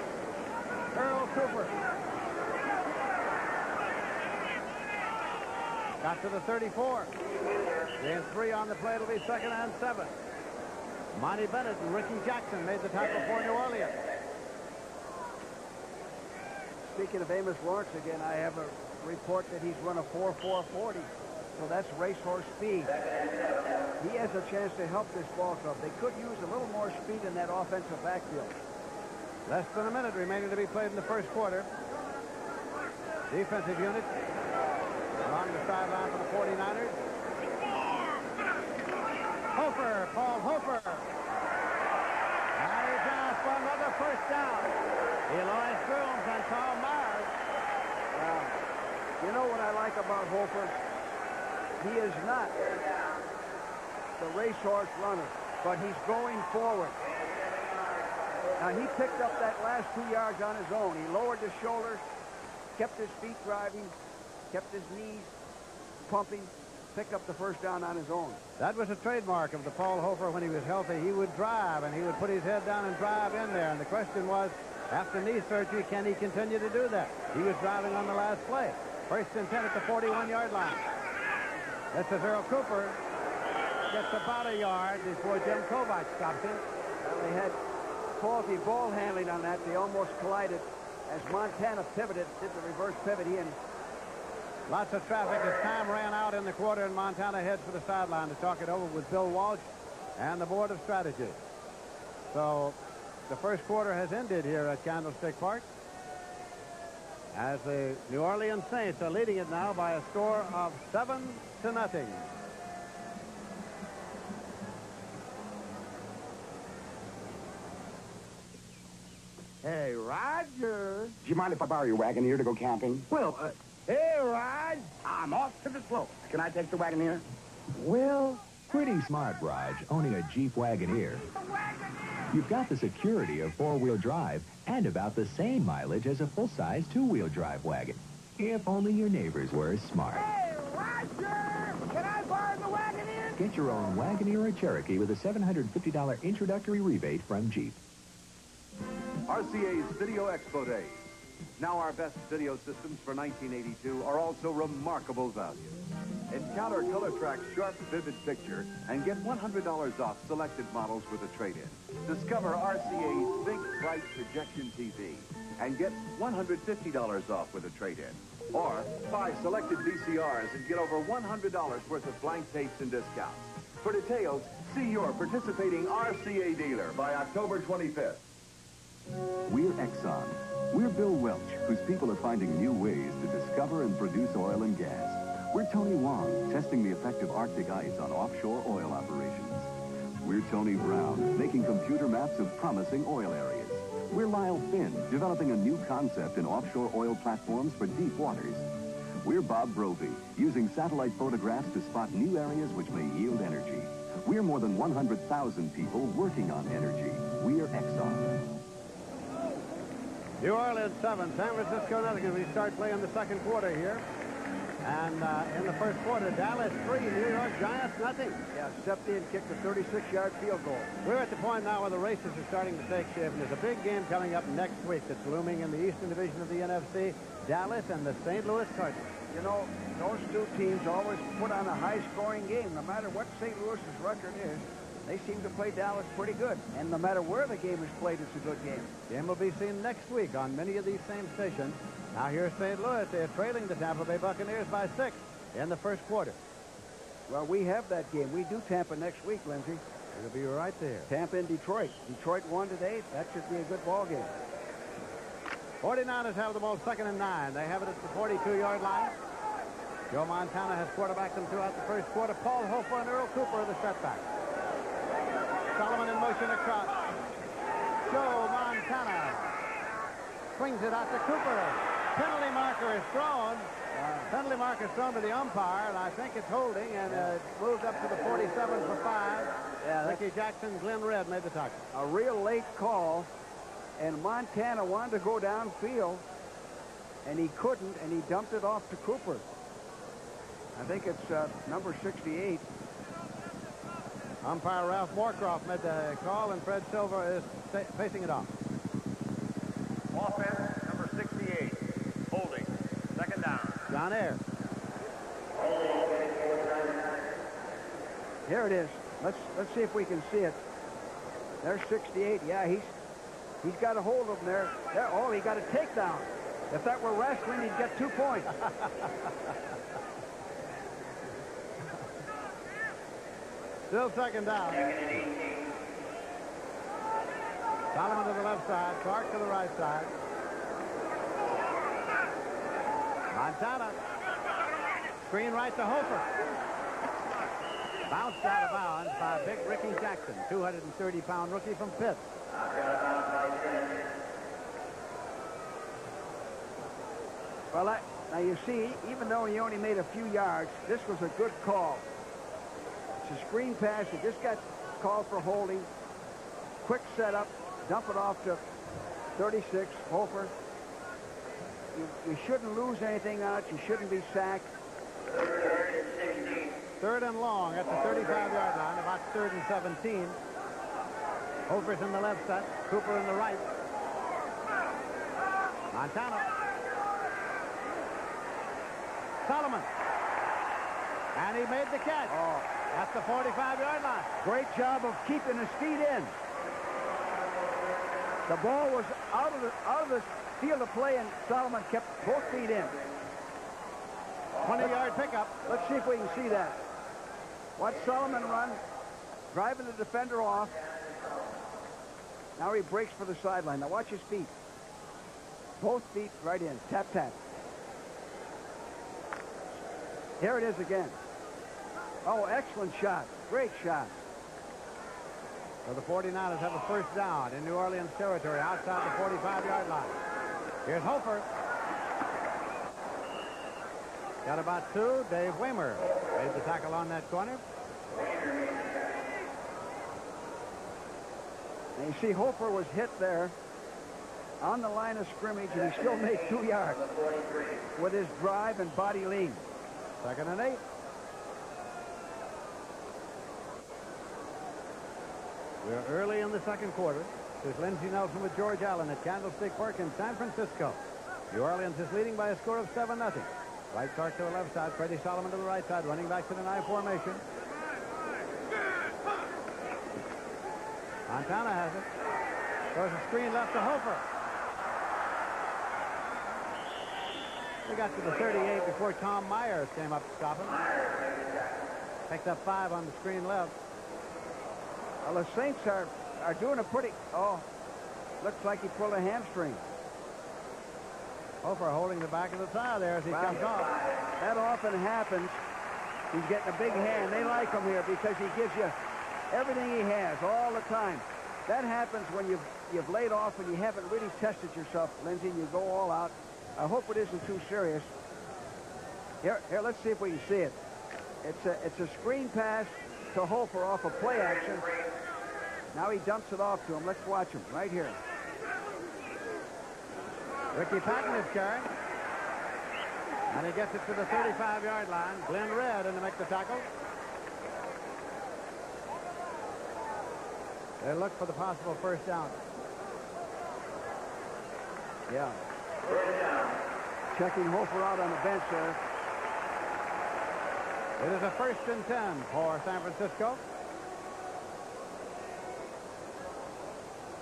Earl Cooper. Got to the 34. Gain 3 on the play. It'll be 2nd and 7. Monty Bennett and Ricky Jackson made the tackle for New Orleans. Speaking of Amos Lawrence again, I have a report that he's run a 4.440. So that's racehorse speed. He has a chance to help this ball club. They could use a little more speed in that offensive backfield. Less than a minute remaining to be played in the first quarter. Defensive unit along the sideline for the 49ers. Hofer, Paul Hofer. And he's down for another first down. Eloy Strooms and Carl Myers. You know what I like about Hofer? He is not the racehorse runner, but he's going forward. Now, he picked up that last 2 yards on his own. He lowered his shoulders, kept his feet driving, kept his knees pumping, picked up the first down on his own. That was a trademark of the Paul Hofer when he was healthy. He would drive, and he would put his head down and drive in there. And the question was, after knee surgery, can he continue to do that? He was driving on the last play. 1st and 10 at the 41-yard line. This is Earl Cooper. Gets about a yard before Jim Kovac stops him. Well, they had faulty ball handling on that. They almost collided as Montana pivoted, did the reverse pivot in. Lots of traffic as time ran out in the quarter, and Montana heads for the sideline to talk it over with Bill Walsh and the Board of Strategy. So the first quarter has ended here at Candlestick Park, as the New Orleans Saints are leading it now by a score of 7-0. Hey, Roger. Do you mind if I borrow your Wagoneer to go camping? Well, Hey, Raj. I'm off to the slopes. Can I take the Wagoneer? Well, pretty smart, Raj, owning a Jeep Wagoneer. You've got the security of four-wheel drive and about the same mileage as a full-size two-wheel drive wagon. If only your neighbors were as smart. Hey, Roger! Can I borrow the Wagoneer? Get your own Wagoneer or Cherokee with a $750 introductory rebate from Jeep. RCA's Video Expo Day. Now our best video systems for 1982 are also remarkable value. Encounter ColorTrack's sharp, vivid picture and get $100 off selected models with a trade-in. Discover RCA's big, bright projection TV and get $150 off with a trade-in. Or buy selected VCRs and get over $100 worth of blank tapes and discounts. For details, see your participating RCA dealer by October 25th. We're Exxon. We're Bill Welch, whose people are finding new ways to discover and produce oil and gas. We're Tony Wong, testing the effect of Arctic ice on offshore oil operations. We're Tony Brown, making computer maps of promising oil areas. We're Lyle Finn, developing a new concept in offshore oil platforms for deep waters. We're Bob Brophy, using satellite photographs to spot new areas which may yield energy. We're more than 100,000 people working on energy. We're Exxon. New Orleans 7, San Francisco nothing. We start playing the second quarter here. And in the first quarter, Dallas 3, New York Giants nothing. Yeah, stepped in, kicked a 36-yard field goal. We're at the point now where the races are starting to take shape, and there's a big game coming up next week that's looming in the Eastern Division of the NFC, Dallas and the St. Louis Cardinals. You know, those two teams always put on a high-scoring game. No matter what St. Louis's record is, they seem to play Dallas pretty good. And no matter where the game is played, it's a good game. Game will be seen next week on many of these same stations. Now here's St. Louis. They're trailing the Tampa Bay Buccaneers by 6 in the first quarter. Well, we have that game. We do Tampa next week, Lindsey. It'll be right there. Tampa and Detroit. Detroit won today. That should be a good ball game. 49ers have the ball 2nd and 9. They have it at the 42-yard line. Joe Montana has quarterbacked them throughout the first quarter. Paul Hofer and Earl Cooper are the setbacks. Solomon in motion across. Joe Montana swings it out to Cooper. Penalty marker is thrown. Penalty marker is thrown to the umpire, and I think it's holding, and it moves up to the 47 for 5. Yeah, Ricky Jackson, Glenn Red made the tackle. A real late call, and Montana wanted to go downfield, and he couldn't, and he dumped it off to Cooper. I think it's number 68. Umpire Ralph Moorcroft made the call, and Fred Silver is facing it off. Offense, number 68, holding, 2nd down. John Ayre. Here it is. Let's see if we can see it. There's 68. Yeah, he's got a hold of him there. Oh, he got a takedown. If that were wrestling, he'd get 2 points. Still 2nd down. Solomon to the left side. Clark to the right side. Montana. Screen right to Hofer. Bounced out of bounds by big Ricky Jackson, 230-pound rookie from Pitt. Well, now you see, even though he only made a few yards, this was a good call. It's a screen pass. He just got called for holding. Quick setup. Dump it off to 36, Hofer. You shouldn't lose anything on it. You shouldn't be sacked. 3rd and long at the 35-yard line, about 3rd and 17. Hofer's in the left side, Cooper in the right. Montana. Solomon. And he made the catch. Oh. At the 45-yard line. Great job of keeping his feet in. The ball was out of the field of play, and Solomon kept both feet in. 20-yard pickup. Let's see if we can see that. Watch Solomon run, driving the defender off. Now he breaks for the sideline. Now watch his feet. Both feet right in. Tap, tap. Here it is again. Oh, excellent shot. Great shot. So the 49ers have a first down in New Orleans territory outside the 45-yard line. Here's Hofer. Got about 2. Dave Waymer made the tackle on that corner. And you see Hofer was hit there on the line of scrimmage, and he still made 2 yards with his drive and body lean. 2nd and 8. We're early in the second quarter. There's Lindsey Nelson with George Allen at Candlestick Park in San Francisco. New Orleans is leading by a score of 7-0. Right Clark to the left side, Freddie Solomon to the right side, running back to the I formation. Montana has it. Throws a screen left to Hofer. They got to the 38 before Tom Myers came up to stop him. Picked up 5 on the screen left. Well, the Saints are doing a pretty... Oh, Looks like he pulled a hamstring. Hofer holding the back of the thigh there as he comes off. That often happens. He's getting a big hand. They like him here because he gives you everything he has all the time. That happens when you've laid off and you haven't really tested yourself, Lindsey, and you go all out. I hope it isn't too serious. Here, let's see if we can see it. It's a screen pass to Hofer off a play action. Now he dumps it off to him. Let's watch him right here. Ricky Patton is carrying. And he gets it to the 35-yard line. Glenn Red in to make the tackle. They look for the possible first down. Yeah. Checking Hofer out on the bench there. It is a 1st and 10 for San Francisco.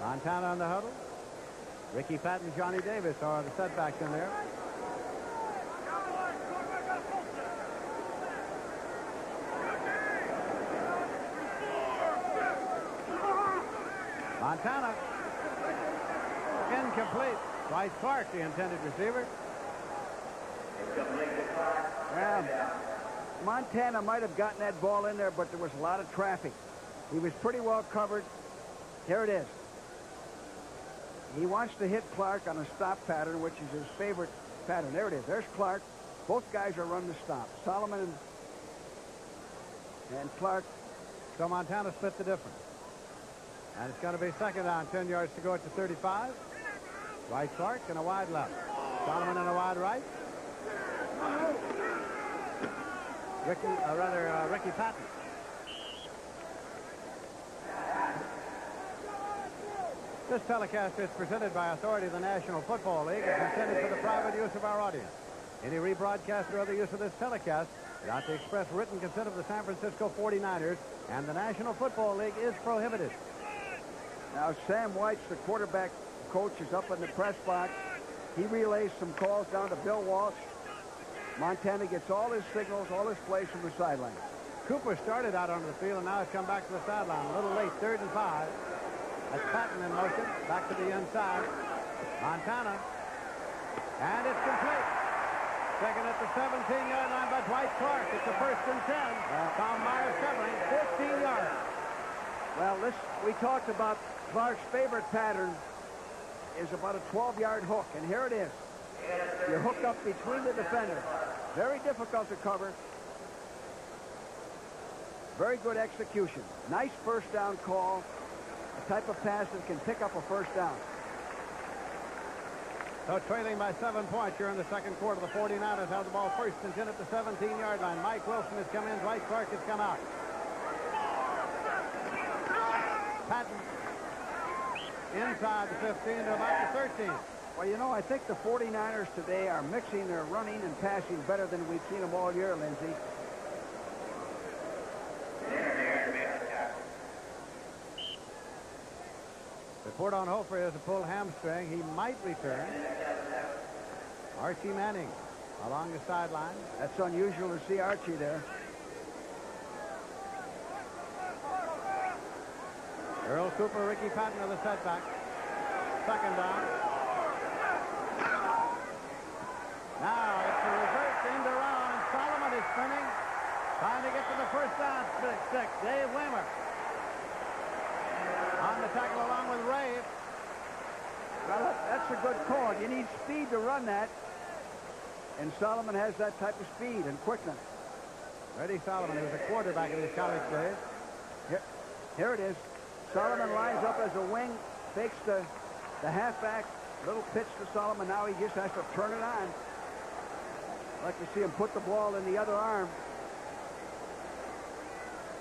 Montana on the huddle. Ricky Patton, Johnny Davis are the setbacks in there. Montana. Incomplete. Dwight Clark, the intended receiver. Montana might have gotten that ball in there, but there was a lot of traffic. He was pretty well covered. Here it is. He wants to hit Clark on a stop pattern, which is his favorite pattern. There it is. There's Clark. Both guys are running the stop. Solomon and Clark. So Montana split the difference. And it's going to be 2nd down, 10 yards to go at the 35. Dwight Clark and a wide left. Solomon and a wide right. Ricky Patton. This telecast is presented by authority of the National Football League. It's intended for the private use of our audience. Any rebroadcast or other use of this telecast without the express written consent of the San Francisco 49ers and the National Football League is prohibited. Now, Sam White, the quarterback coach, is up in the press box. He relays some calls down to Bill Walsh. Montana gets all his signals, all his plays from the sideline. Cooper started out onto the field and now has come back to the sideline. A little late, 3rd and 5. That's Patton in motion, back to the inside. Montana. And it's complete. Taken at the 17-yard line by Dwight Clark. It's a 1st and 10. Tom Myers covering, 15 yards. Well, we talked about Clark's favorite pattern is about a 12-yard hook, and here it is. You hook up between the defenders. Very difficult to cover. Very good execution. Nice first down call. A type of pass that can pick up a first down. So trailing by 7 points here in the second quarter. The 49ers have the ball 1st and 10 at the 17-yard line. Mike Wilson has come in. Dwight Clark has come out. Patton inside the 15 to about the 13. Well, you know, I think the 49ers today are mixing their running and passing better than we've seen them all year, Lindsey. Report on Hofer is a pulled hamstring. He might return. Archie Manning along the sideline. That's unusual to see Archie there. Earl Cooper, Ricky Patton are the setback. 2nd down. Now it's a reverse end around, and Solomon is spinning. Trying to get to the first down stick. Dave Wimmer on the tackle along with Ray. Well, that's a good call. You need speed to run that. And Solomon has that type of speed and quickness. Eddie Solomon was a quarterback in his college days. Here it is. Solomon lines up as a wing, fakes the halfback, little pitch to Solomon. Now he just has to turn it on. I'd like to see him put the ball in the other arm.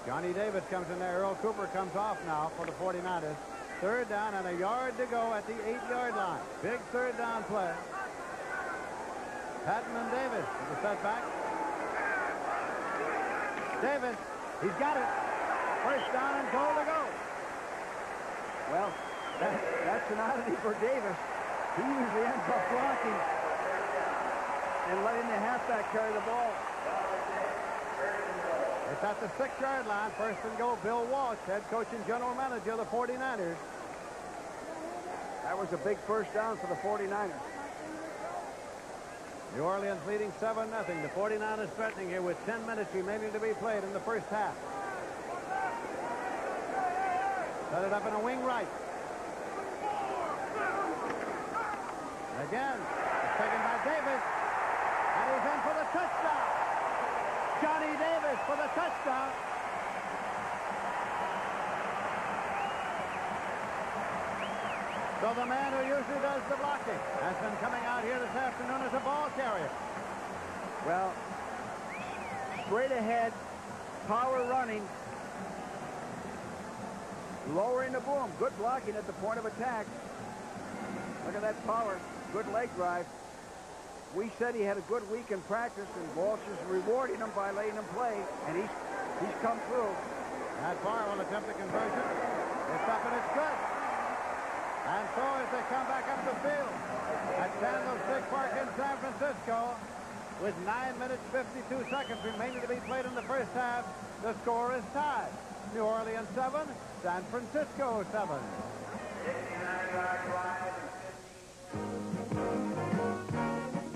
Johnny Davis comes in there. Earl Cooper comes off now for the 49ers. 3rd down and a yard to go at the 8-yard line. Big 3rd down play. Patton and Davis with the setback. Davis, he's got it. First down and goal to go. Well, that's an oddity for Davis. He usually ends up blocking and letting the halfback carry the ball. It's at the 6-yard line. 1st and goal. Bill Walsh, head coach and general manager of the 49ers. That was a big first down for the 49ers. New Orleans leading 7-0. The 49ers threatening here with 10 minutes remaining to be played in the first half. Set it up in a wing right. Again, it's taken by Davis. And he's in for the touchdown. Johnny Davis for the touchdown. So the man who usually does the blocking has been coming out here this afternoon as a ball carrier. Well, straight ahead, power running, lowering the boom. Good blocking at the point of attack. Look at that power. Good leg drive. We said he had a good week in practice, and Walsh is rewarding him by letting him play, and he's come through. Matt Barr will attempt a conversion. It's up and it's good. And so as they come back up the field at Candlestick Park in San Francisco, with 9 minutes, 52 seconds remaining to be played in the first half, the score is tied. New Orleans 7, San Francisco 7.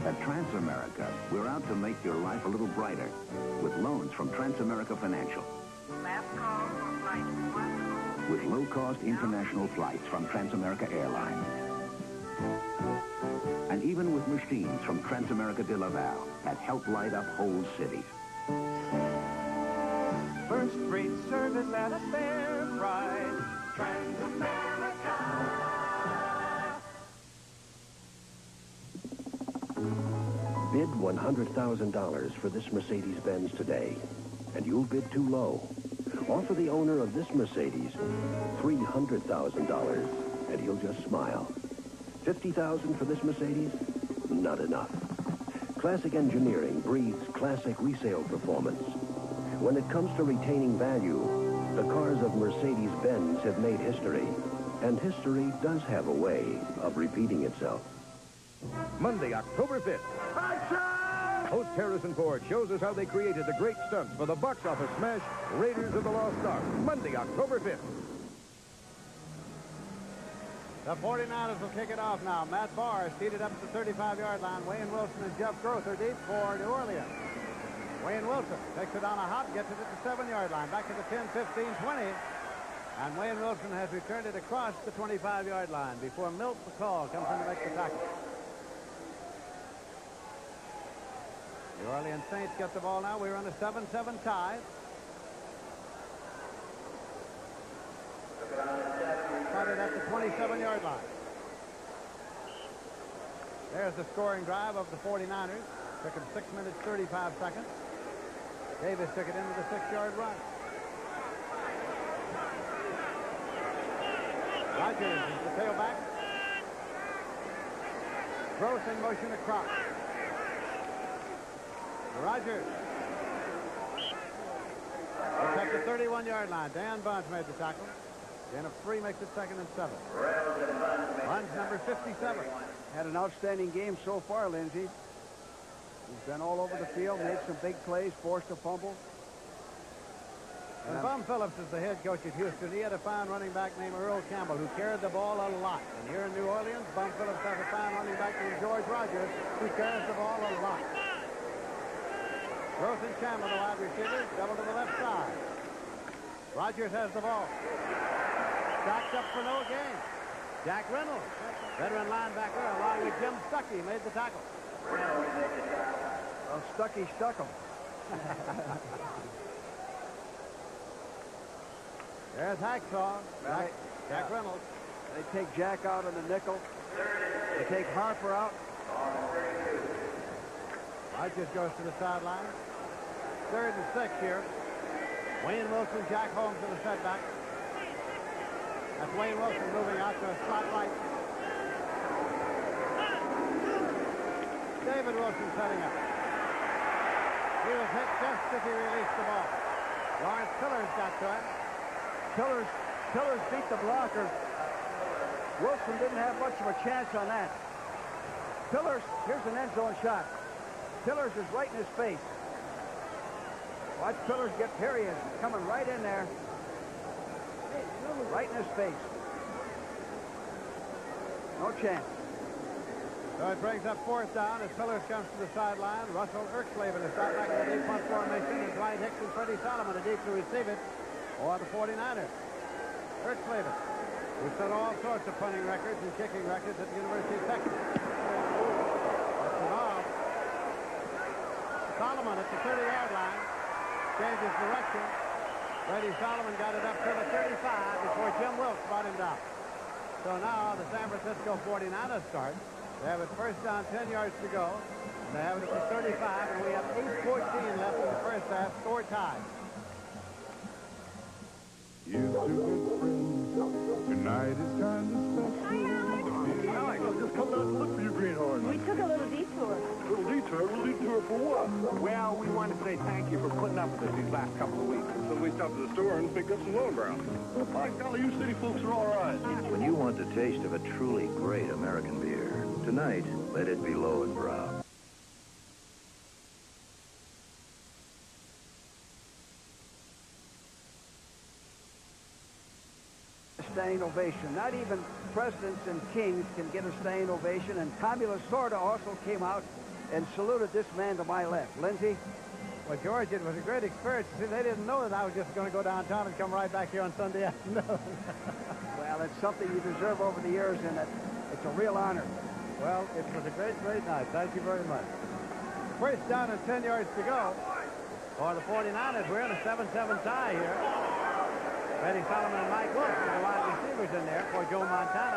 At Transamerica, we're out to make your life a little brighter with loans from Transamerica Financial. With low-cost international flights from Transamerica Airlines. And even with machines from Transamerica de Laval that help light up whole cities. First-rate service at a fair price. Transamerica. Bid $100,000 for this Mercedes-Benz today, and you'll bid too low. Offer the owner of this Mercedes $300,000, and he'll just smile. $50,000 for this Mercedes? Not enough. Classic engineering breeds classic resale performance. When it comes to retaining value, the cars of Mercedes-Benz have made history, and history does have a way of repeating itself. Monday, October 5th. Host Harrison Ford shows us how they created the great stunts for the box office smash Raiders of the Lost Ark. Monday, October 5th. The 49ers will kick it off now. Matt Barr seated up at the 35-yard line. Wayne Wilson and Jeff Groth are deep for New Orleans. Wayne Wilson takes it on a hop, gets it at the 7-yard line, back to the 10, 15, 20. And Wayne Wilson has returned it across the 25-yard line before Milt McCall comes in to make the tackle. The Orleans Saints get the ball now. We're on a 7-7 tie. Started at the 27-yard line. There's the scoring drive of the 49ers. Took him 6 minutes, 35 seconds. Davis took it into the 6-yard run. Rogers is the tailback. Gross in motion across. Rogers. It's at the 31-yard line. Dan Bunch made the tackle. Dan of 3 makes it 2nd and 7. Bunch number 57. Had an outstanding game so far, Lindsey. He's been all over the field, made some big plays, forced a fumble. And Bum Phillips is the head coach at Houston. He had a fine running back named Earl Campbell who carried the ball a lot. And here in New Orleans, Bum Phillips has a fine running back named George Rogers who carries the ball a lot. Groth and Campbell, the wide receivers, double to the left side. Rogers has the ball. Stacked up for no gain. Jack Reynolds, veteran linebacker, along with Jim Stuckey, made the tackle. Well, Stuckey stuck him. There's Hacksaw. Jack Reynolds. They take Jack out on the nickel. They take Harper out. Rogers goes to the sideline. 3rd and 6 here. Wayne Wilson, Jack Holmes in the setback. That's Wayne Wilson moving out to a slot right. David Wilson setting up. He was hit just as he released the ball. Lawrence Tillers got to it. Tillers beat the blocker. Wilson didn't have much of a chance on that. Tillers, here's an end zone shot. Tillers is right in his face. Watch Tillers get Perry coming right in there. Right in his face. No chance. So it brings up fourth down as Phillips comes to the sideline. Russell Erxleben is start back in the deep punt formation. It's Dwight Hicks and Freddie Solomon to deep to receive it for the 49ers. Erxleben, who set all sorts of punting records and kicking records at the University of Texas. That's it off. Solomon at the 30-yard line. Changes direction. Freddie Solomon got it up to the 35 before Jim Wilkes brought him down. So now the San Francisco 49ers start. They have it first down, 10 yards to go. And they have it at the 35, and we have 8:14 left in the first half. Score tied. Here's to good friends. Tonight is kind of special. Alex, I've just come down to look for you, Greenhorn. We took a little detour. Little detour? Little detour for what? Well, we want to say thank you for putting up with us these last couple of weeks. So we stopped at the store and picked up some lowbrow. By golly, you city folks are all right. When you want the taste of a truly great American beer, tonight, let it be Lowenbrau. Standing ovation. Not even presidents and kings can get a standing ovation. And Tommy Lasorda also came out and saluted this man to my left. Lindsay? Well, George, it was a great experience. See, they didn't know that I was just going to go downtown and come right back here on Sunday afternoon. Well, it's something you deserve over the years, and it's a real honor. Well, it was a great, great night. Thank you very much. First down and 10 yards to go for the 49ers. We're in a 7-7 tie here. Freddie Solomon and Mike Wilkes are the wide receivers in there for Joe Montana.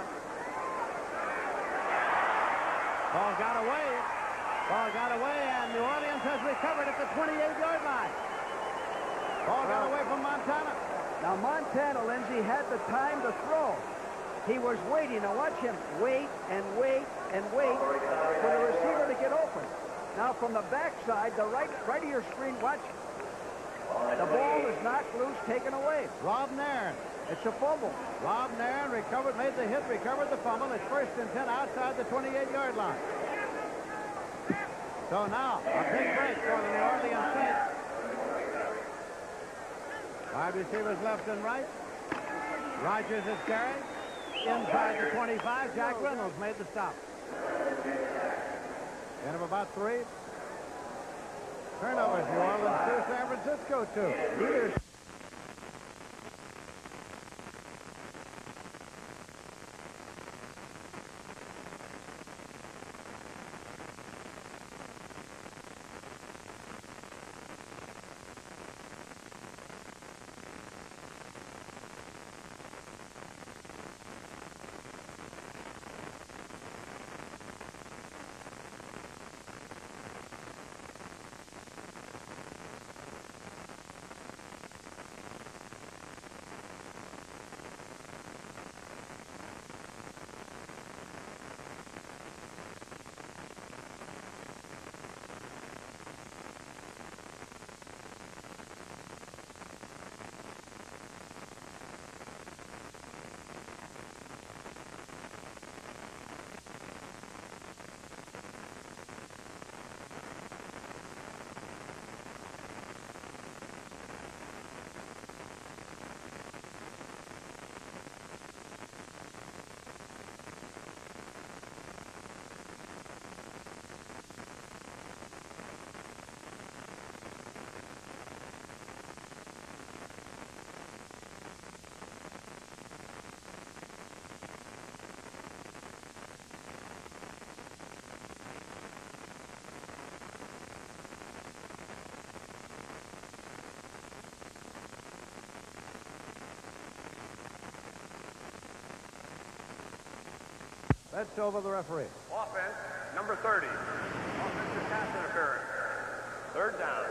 Ball got away. Ball got away, and New Orleans has recovered at the 28-yard line. Ball got away from Montana. Now, Montana, Lindsay, had the time to throw. He was waiting. Now, watch him wait and wait and wait for the receiver to get open. Now, from the backside, the right of your screen, watch. The ball is knocked loose, taken away. Rob Nairn. It's a fumble. Rob Nairn recovered, made the hit, recovered the fumble. It's first and 10 outside the 28-yard line. So now, a big break for the New Orleans Saints. Wide receivers left and right. Rogers is carried. Inside the 25, Jack Reynolds made the stop. End of about 3. Turnovers, New Orleans 2, San Francisco 2. Leaders. That's over the referee. Offense, number 30. Offensive pass interference. Third down.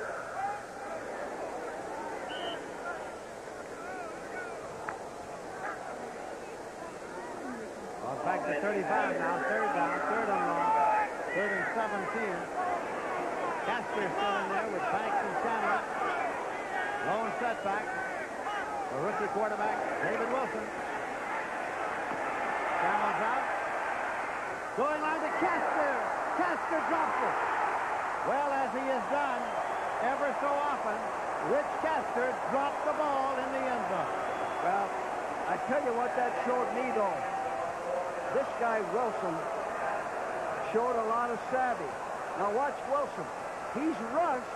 Well, back to 35 now. Third down. Third and long. Third and 17. Casper still in there with Banks and Chandler. Lone setback. The rookie quarterback, David Wilson. Camel's out. Going on to Casper. Casper drops it. Well, as he has done ever so often, Rich Casper dropped the ball in the end zone. Well, I tell you what that showed me, though. This guy, Wilson, showed a lot of savvy. Now watch Wilson. He's rushed.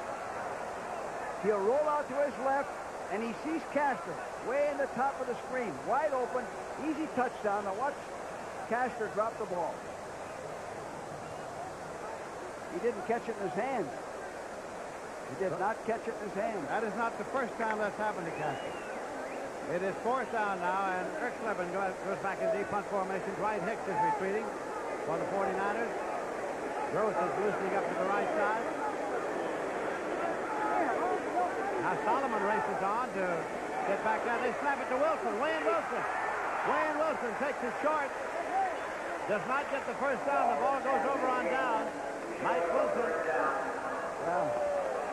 He'll roll out to his left, and he sees Castor way in the top of the screen, wide open, easy touchdown. Now watch Castor drop the ball. He didn't catch it in his hands. He did not catch it in his hands. That is not the first time that's happened to Castor. It is fourth down now, and Erxleben goes back in deep punt formation. Dwight Hicks is retreating for the 49ers. Gross is loosening up to the right side. Now Solomon races on to get back there. They snap it to Wilson. Wayne Wilson. Wayne Wilson takes it short. Does not get the first down. The ball goes over on down. Mike Wilson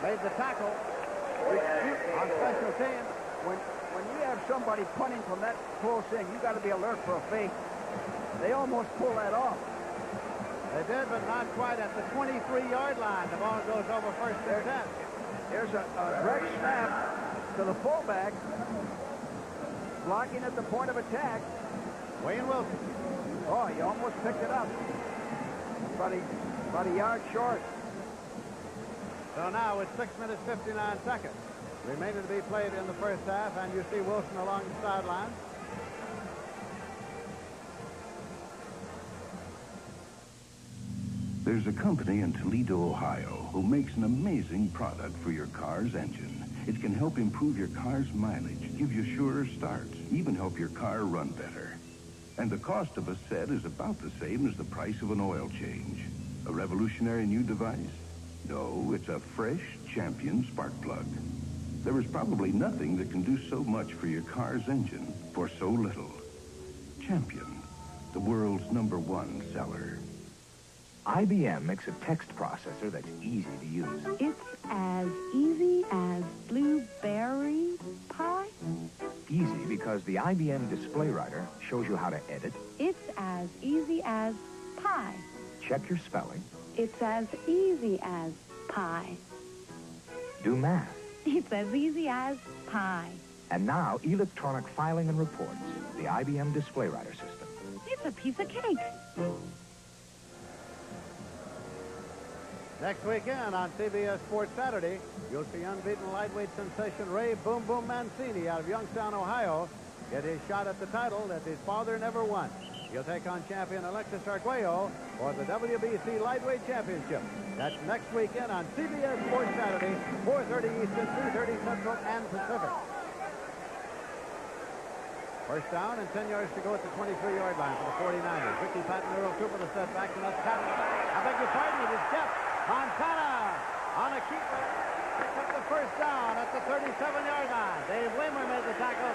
made the tackle on special teams. When you have somebody punting from that close in, you got to be alert for a fake. They almost pull that off. They did, but not quite at the 23-yard line. The ball goes over first and 10. There's a direct snap to the fullback, blocking at the point of attack. Wayne Wilson. Oh, he almost picked it up. About a yard short. So now it's 6 minutes, 59 seconds. Remaining to be played in the first half, and you see Wilson along the sideline. There's a company in Toledo, Ohio, who makes an amazing product for your car's engine. It can help improve your car's mileage, give you surer starts, even help your car run better. And the cost of a set is about the same as the price of an oil change. A revolutionary new device? No, it's a fresh Champion spark plug. There is probably nothing that can do so much for your car's engine for so little. Champion, the world's #1 seller. IBM makes a text processor that's easy to use. It's as easy as blueberry pie. Easy because the IBM Display Writer shows you how to edit, It's as easy as pie. check your spelling, It's as easy as pie. do math, It's as easy as pie. and now electronic filing and reports, the IBM Display Writer system. It's a piece of cake. Next weekend on CBS Sports Saturday, you'll see unbeaten lightweight sensation Ray Boom Boom Mancini out of Youngstown, Ohio, get his shot at the title that his father never won. He'll take on champion Alexis Arguello for the WBC Lightweight Championship. That's next weekend on CBS Sports Saturday, 4:30 Eastern, 3:30 Central and Pacific. First down and 10 yards to go at the 23-yard line for the 49ers. Ricky Patton, Earl Cooper, the setback, and that's Patton. I beg your pardon, it is Jeff Montana on a keeper. Picks up the first down at the 37-yard line. Dave Waymer made the tackle.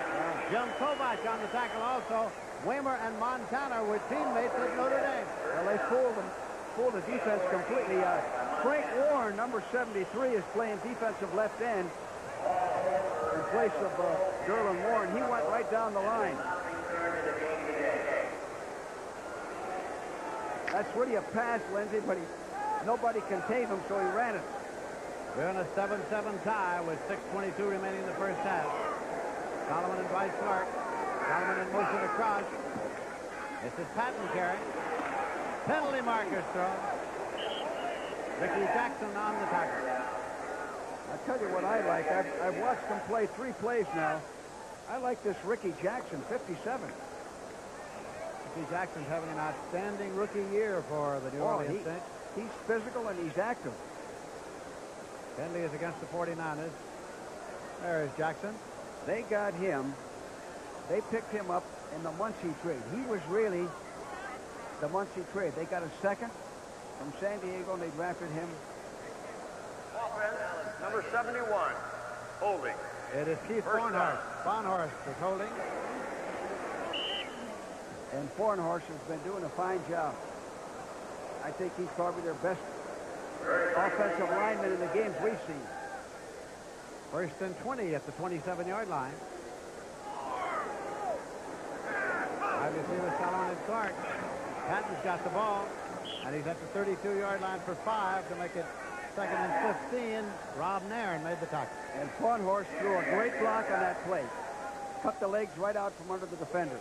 Jim Kovac on the tackle also. Waymer and Montana were teammates at Notre Dame. Well, they fooled the defense completely. Frank Warren, number 73, is playing defensive left end in place of Derlin Warren. He went right down the line. That's really a pass, Lindsey, but nobody contained him, so he ran it. We're in a 7-7 tie with 6:22 remaining in the first half. Solomon and Bryce Clark. Solomon in motion across. This is Patton carrying. Penalty markers thrown. Ricky Jackson on the tackle. I'll tell you what I like. I've watched him play 3 plays now. I like this Ricky Jackson, 57. Ricky Jackson's having an outstanding rookie year for the New Orleans Saints. He's physical and he's active. Penalty is against the 49ers. There's Jackson. They got him. They picked him up in the Muncie trade. He was really the Muncie trade. They got a second from San Diego, and they drafted him. Offense, number 71, holding. It is Keith Bornhorst. Bornhorst is holding. And Bornhorst has been doing a fine job. I think he's probably their best offensive lineman in the games we've seen. First and 20 at the 27-yard line. Wide receiver Solomon and Clark. Patton's got the ball, and he's at the 32-yard line for 5 to make it 2nd and 15. Rob Nairn made the tackle. And Bornhorst threw a great block on that play. Cut the legs right out from under the defender.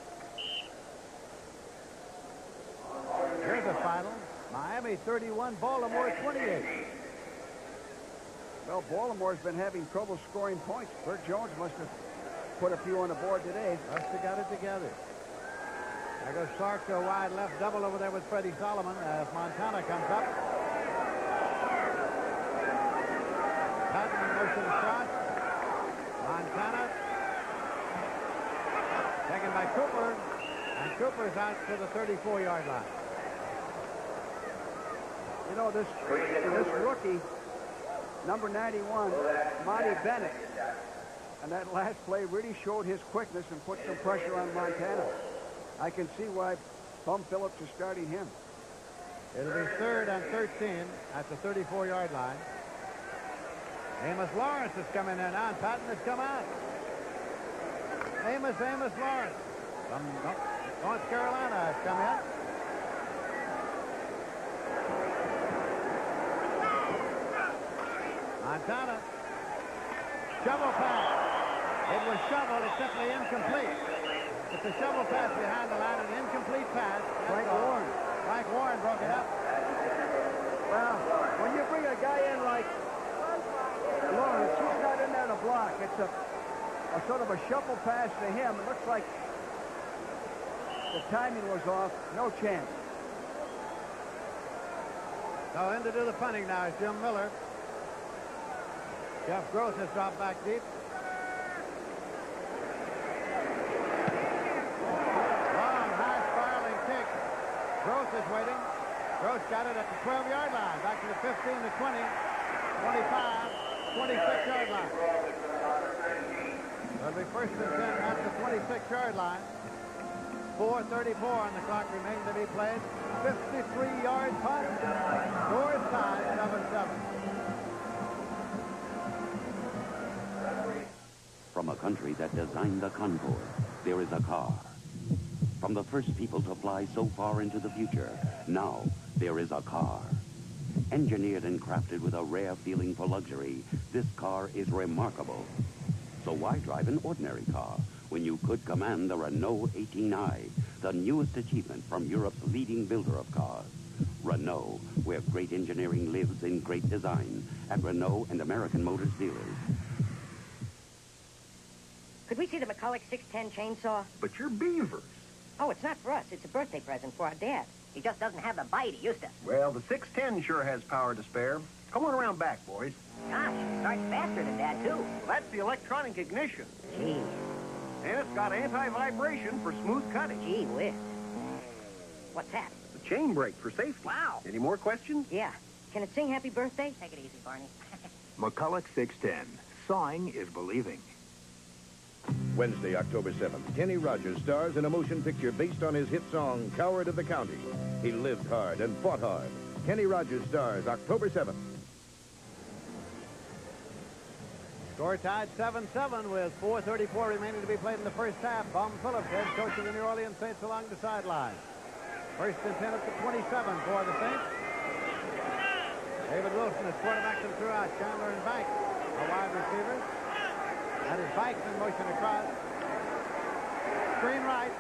Miami 31, Baltimore 28. Well, Baltimore's been having trouble scoring points. Bert Jones must have put a few on the board today. Must have got it together. There goes Sark to a wide left double over there with Freddie Solomon as Montana comes up. Patton in motion across. Montana taken by Cooper, and Cooper's out to the 34-yard line. You know, this rookie, number 91, Monty Bennett, and that last play really showed his quickness and put some pressure on Montana. I can see why Bum Phillips is starting him. It'll be 3rd and 13 at the 34-yard line. Amos Lawrence has come in there now, and Patton has come out. Amos Lawrence from North Carolina has come in. Montana. Shovel pass. It was shoveled. It's simply incomplete. It's a shovel pass behind the line, an incomplete pass. Frank Warren broke it up. Well, when you bring a guy in like Lawrence, he's not in there to block. It's a sort of a shuffle pass to him. It looks like the timing was off. No chance. So in to do the punting now is Jim Miller. Jeff Gross has dropped back deep. Long, high spiraling kick. Gross is waiting. Gross got it at the 12-yard line. Back to the 15, the 20, 25, 26-yard line. It'll be 1st and 10 at the 26-yard line. 4:34 on the clock remains to be played. 53-yard punt. Score is tied 7-7. From a country that designed the Concorde, there is a car. From the first people to fly so far into the future, now there is a car. Engineered and crafted with a rare feeling for luxury, this car is remarkable. So why drive an ordinary car when you could command the Renault 18i, the newest achievement from Europe's leading builder of cars? Renault, where great engineering lives in great design, at Renault and American Motors dealers. Could we see the McCulloch 610 chainsaw? But you're beavers. Oh, it's not for us. It's a birthday present for our dad. He just doesn't have the bite he used to. Well, the 610 sure has power to spare. Come on around back, boys. Gosh, it starts faster than Dad, too. Well, that's the electronic ignition. Gee. And it's got anti-vibration for smooth cutting. Gee whiz. What's that? The chain brake for safety. Wow. Any more questions? Yeah. Can it sing Happy Birthday? Take it easy, Barney. McCulloch 610. Sawing is believing. Wednesday, October 7th, Kenny Rogers stars in a motion picture based on his hit song, Coward of the County. He lived hard and fought hard. Kenny Rogers stars October 7th. Score tied 7-7 with 4:34 remaining to be played in the first half. Bum Phillips, head coach of the New Orleans Saints, along the sideline. 1st and 10 at the 27 for the Saints. David Wilson has quarterbacked them throughout. Chandler and Banks are wide receivers. That is Banks in motion across. Screen right.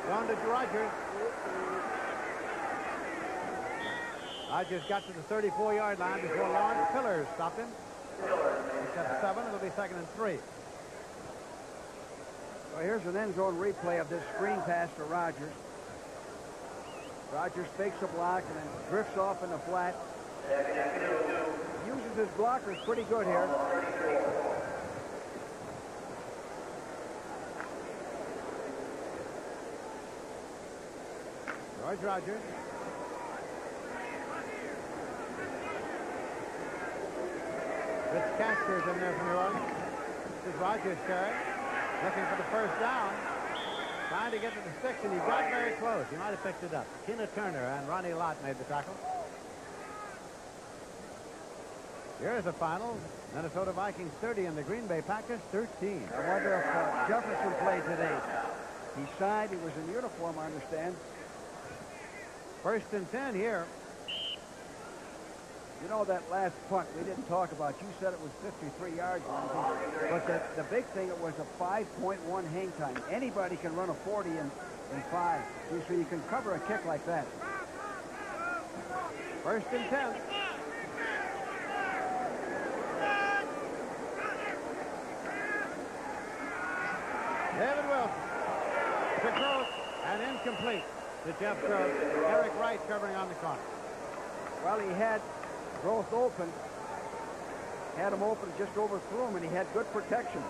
Going to Rogers. Rogers got to the 34-yard line before Lawrence Pillars stopped him. He's got 7. It'll be 2nd and 3. Well, here's an end zone replay of this screen pass to Rogers. Rogers fakes a block and then drifts off in the flat. Uses his blockers pretty good here. George Rogers. Fitzcaster's in there for New Orleans. This is Rogers' carry. Looking for the first down. Trying to get to the sticks, and he got very close. He might have picked it up. Tina Turner and Ronnie Lott made the tackle. Here's the final. Minnesota Vikings 30 and the Green Bay Packers 13. I wonder if Jefferson played today. He signed. He was in uniform, I understand. 1st and 10 here. You know, that last punt we didn't talk about, you said it was 53 yards. But the big thing, it was a 5.1 hang time. Anybody can run a 40 in 5. So you can cover a kick like that. First and 10. David Wilson to Gross and incomplete to Jeff Gross. Eric Wright covering on the corner. Well, he had Gross open. Had him open, just overthrew him, and he had good protection.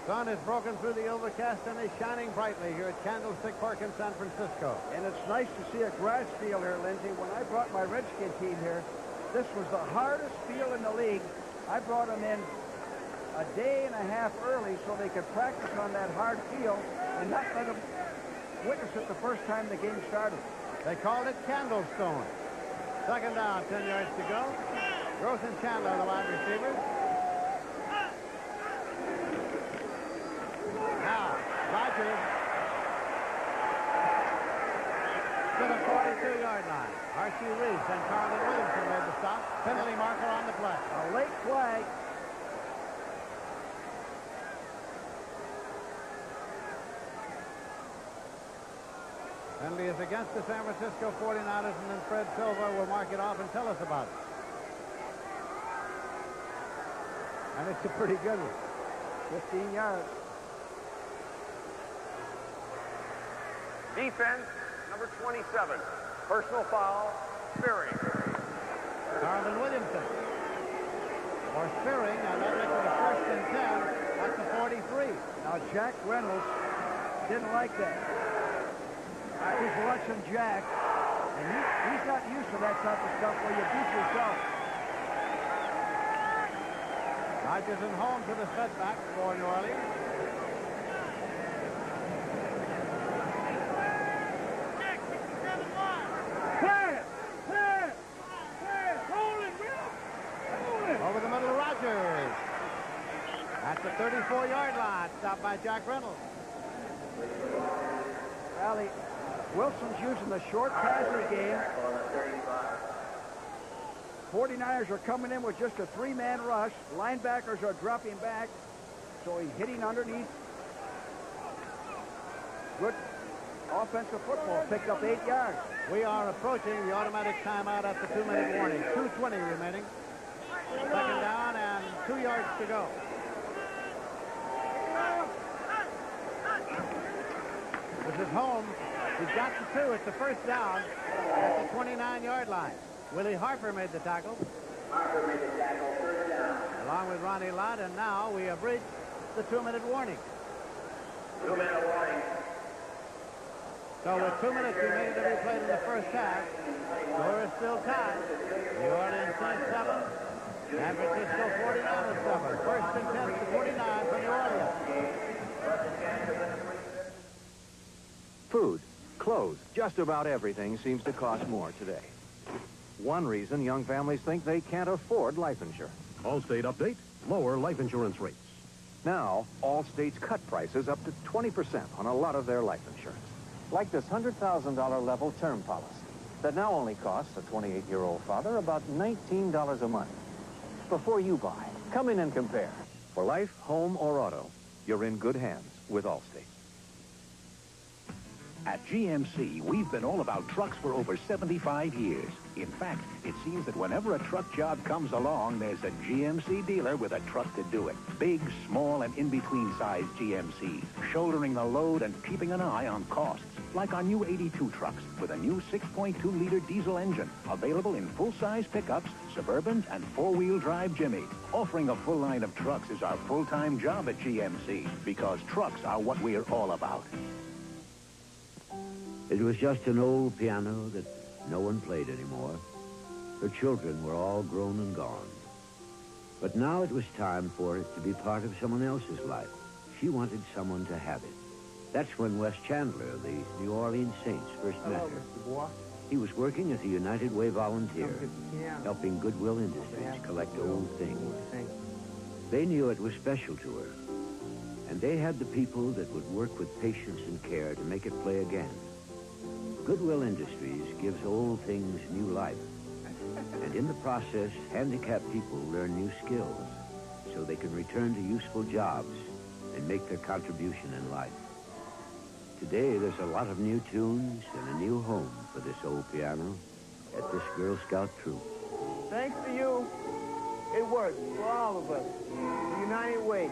Sun has broken through the overcast and is shining brightly here at Candlestick Park in San Francisco. And it's nice to see a grass field here, Lindsay. When I brought my Redskin team here, this was the hardest field in the league. I brought them in a day and a half early so they could practice on that hard field and not let them witness it the first time the game started. They called it Candlestone. Second down, 10 yards to go. Gross and Chandler, the wide receivers. Now, Rogers to the 42-yard line. Archie Reese and Carlin Williamson made the stop. Penalty marker on the play. A late flag. Penalty is against the San Francisco 49ers, and then Fred Silva will mark it off and tell us about it. And it's a pretty good one. 15 yards. Defense, number 27. Personal foul, Spearing. Carlin Williamson. Or Spearing, and that makes it a first and 10 at the 43. Now, Jack Reynolds didn't like that. I was watching Jack, and he's not used to that type of stuff where you beat yourself. Rodgers and Holmes with a setback for New Orleans. Over the middle of Rodgers. At the 34-yard line, stopped by Jack Reynolds. Well, Wilson's using the short passing game. 49ers are coming in with just a three-man rush. Linebackers are dropping back, so he's hitting underneath. Good offensive football. Picked up 8 yards. We are approaching the automatic timeout at the 2-minute warning. 2:20 remaining. Second down and 2 yards to go. This is Holmes. He's got the 2. It's the first down at the 29-yard line. Willie Harper made the tackle. Harper made the tackle, first down. Along with Ronnie Lott, and now we have reached the 2-minute warning. 2-minute warning. So with 2 minutes remaining to be played in the first half, score is still tied. New Orleans Saints 7, San Francisco 49ers 7. First and 10 to 49 for New Orleans. Food, clothes, just about everything seems to cost more today. One reason young families think they can't afford life insurance. Allstate update, lower life insurance rates. Now, Allstate's cut prices up to 20% on a lot of their life insurance. Like this $100,000 level term policy that now only costs a 28-year-old father about $19 a month. Before you buy, come in and compare. For life, home, or auto, you're in good hands with Allstate. At GMC, we've been all about trucks for over 75 years. In fact, it seems that whenever a truck job comes along, there's a GMC dealer with a truck to do it. Big, small, and in-between size GMCs, shouldering the load and keeping an eye on costs. Like our new 82 trucks with a new 6.2-liter diesel engine, available in full-size pickups, Suburbans, and four-wheel drive Jimmys. Offering a full line of trucks is our full-time job at GMC, because trucks are what we're all about. It was just an old piano that no one played anymore. Her children were all grown and gone. But now it was time for it to be part of someone else's life. She wanted someone to have it. That's when Wes Chandler, the New Orleans Saints, first met her. He was working as a United Way volunteer, helping Goodwill Industries collect old things. They knew it was special to her, and they had the people that would work with patience and care to make it play again. Goodwill Industries gives old things new life, and in the process, handicapped people learn new skills so they can return to useful jobs and make their contribution in life. Today, there's a lot of new tunes and a new home for this old piano. at this Girl Scout troop. Thanks to you, it worked for all of us. The United Way.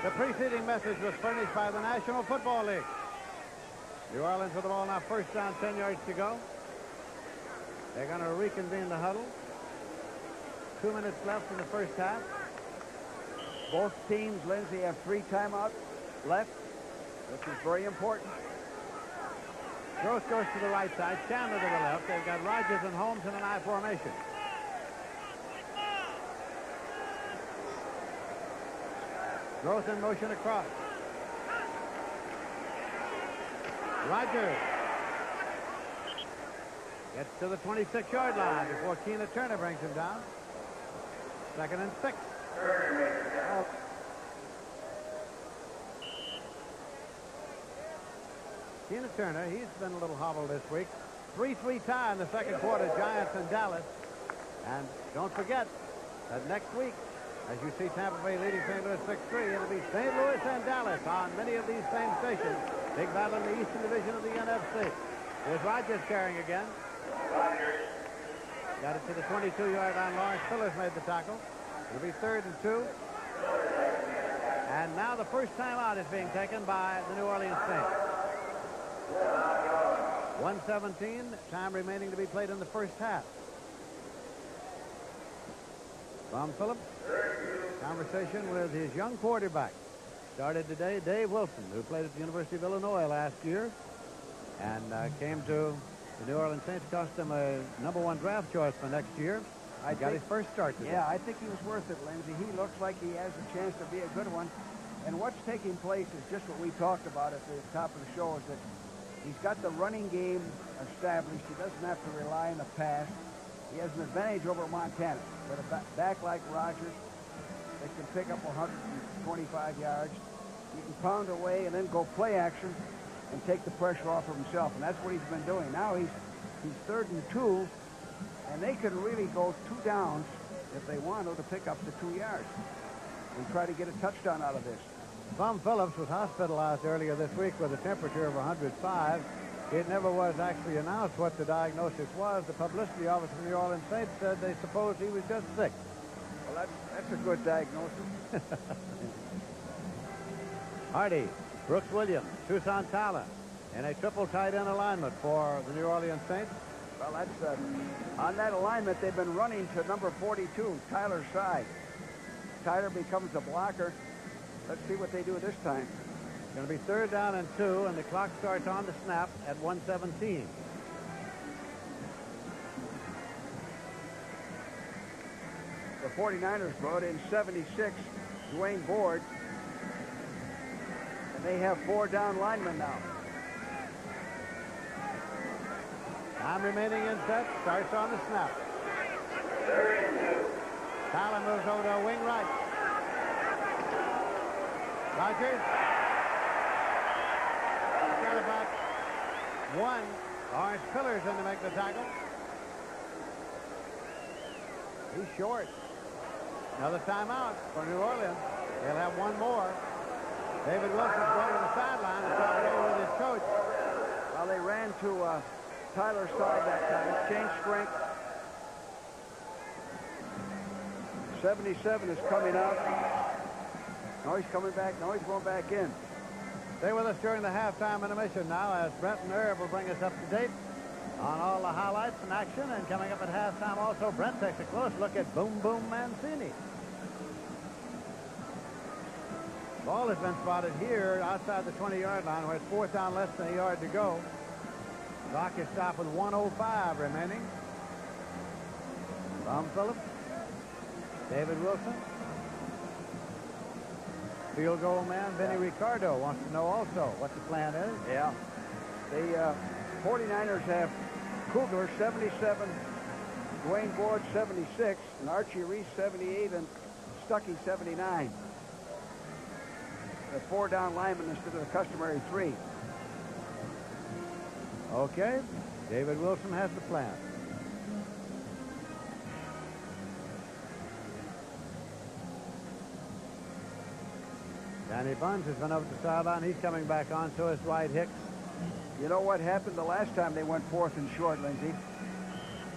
The preceding message was furnished by the National Football League. New Orleans with the ball now, first down, 10 yards to go. They're going to reconvene the huddle. 2 minutes left in the first half. Both teams, Lindsay, have 3 timeouts left, which is very important. Gross goes to the right side, Chandler to the left. They've got Rogers and Holmes in an I formation. Gross in motion across. Rogers gets to the 26-yard line before Keena Turner brings him down. 2nd and 6. Keena Turner, he's been a little hobbled this week. 3-3 tie in the second quarter, Giants and Dallas. And don't forget that next week, as you see Tampa Bay leading St. Louis 6-3, it'll be St. Louis and Dallas on many of these same stations. Big battle in the Eastern Division of the NFC. Here's Rogers carrying again. Got it to the 22-yard line. Lawrence Phillips made the tackle. It'll be 3rd and 2. And now the first time out is being taken by the New Orleans Saints. 1:17, time remaining to be played in the first half. From Phillips, conversation with his young quarterback. Started today, Dave Wilson, who played at the University of Illinois last year and came to the New Orleans Saints, cost him a #1 draft choice for next year. I got his first start today. Yeah, I think he was worth it, Lindsay. He looks like he has a chance to be a good one. And what's taking place is just what we talked about at the top of the show, is that he's got the running game established. He doesn't have to rely on the pass. He has an advantage over Montana. With a back like Rogers, they can pick up 125 yards. He can pound away and then go play action and take the pressure off of himself. And that's what he's been doing. Now he's 3rd and 2, and they could really go 2 downs if they want to pick up the 2 yards and try to get a touchdown out of this. Bum Phillips was hospitalized earlier this week with a temperature of 105. It never was actually announced what the diagnosis was. The publicity office of the New Orleans Saints said they supposed he was just sick. Well, that's a good diagnosis. Hardy, Brooks Williams, Tucson Tyler, in a triple tight end alignment for the New Orleans Saints. Well, that's on that alignment, they've been running to number 42, Tyler's side. Tyler becomes a blocker. Let's see what they do this time. It's going to be 3rd down and 2, and the clock starts on the snap at 1:17. The 49ers brought in 76, Dwayne Board, and they have 4 down linemen now. Time remaining in set, starts on the snap. Tyler moves over to a wing right. Rogers. He's got about 1. Lawrence Pillars in to make the tackle. He's short. Another timeout for New Orleans. They'll have 1 more. David Wilson's going to the sideline and talking over with his coach. Well, they ran to Tyler's side that time. Changed strength. 77 is coming out. Now he's coming back. Now he's going back in. Stay with us during the halftime intermission now as Brent and Irv will bring us up to date on all the highlights and action. And coming up at halftime also, Brent takes a close look at Boom Boom Mancini. Ball has been spotted here outside the 20-yard line where it's 4th down, less than a yard to go. Clock is stopped with 1:05 remaining. Tom Phillips. David Wilson. Field goal man Vinny Ricardo wants to know also what the plan is. Yeah. The 49ers have Kugler 77, Dwayne Board 76, and Archie Reese 78, and Stuckey 79. The 4 down linemen instead of the customary 3. Okay. David Wilson has the plan. Danny Buns has been over to the sideline. He's coming back on, so is Dwight Hicks. You know what happened the last time they went 4th and short, Lindsey?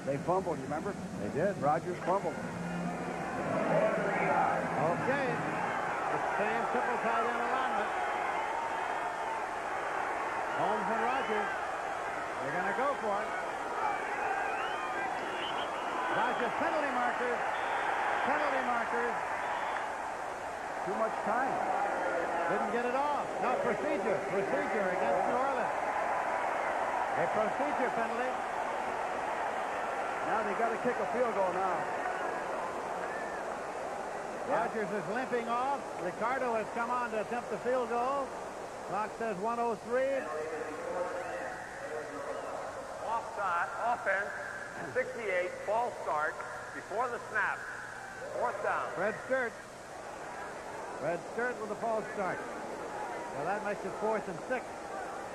They fumbled, you remember? They did. Rogers fumbled. Okay. It's same triple tight end alignment. Holmes and Rogers. They're going to go for it. Rogers penalty markers. Penalty markers. Too much time. Didn't get it off. No, procedure. Procedure against New Orleans. A procedure penalty. Now they got to kick a field goal now. Rogers is limping off. Ricardo has come on to attempt the field goal. Clock says 1:03. Offside, offense, 68, false start before the snap. 4th down. Fred Sturt. Fred Sturt with a false start. Well, that makes it 4th and 6.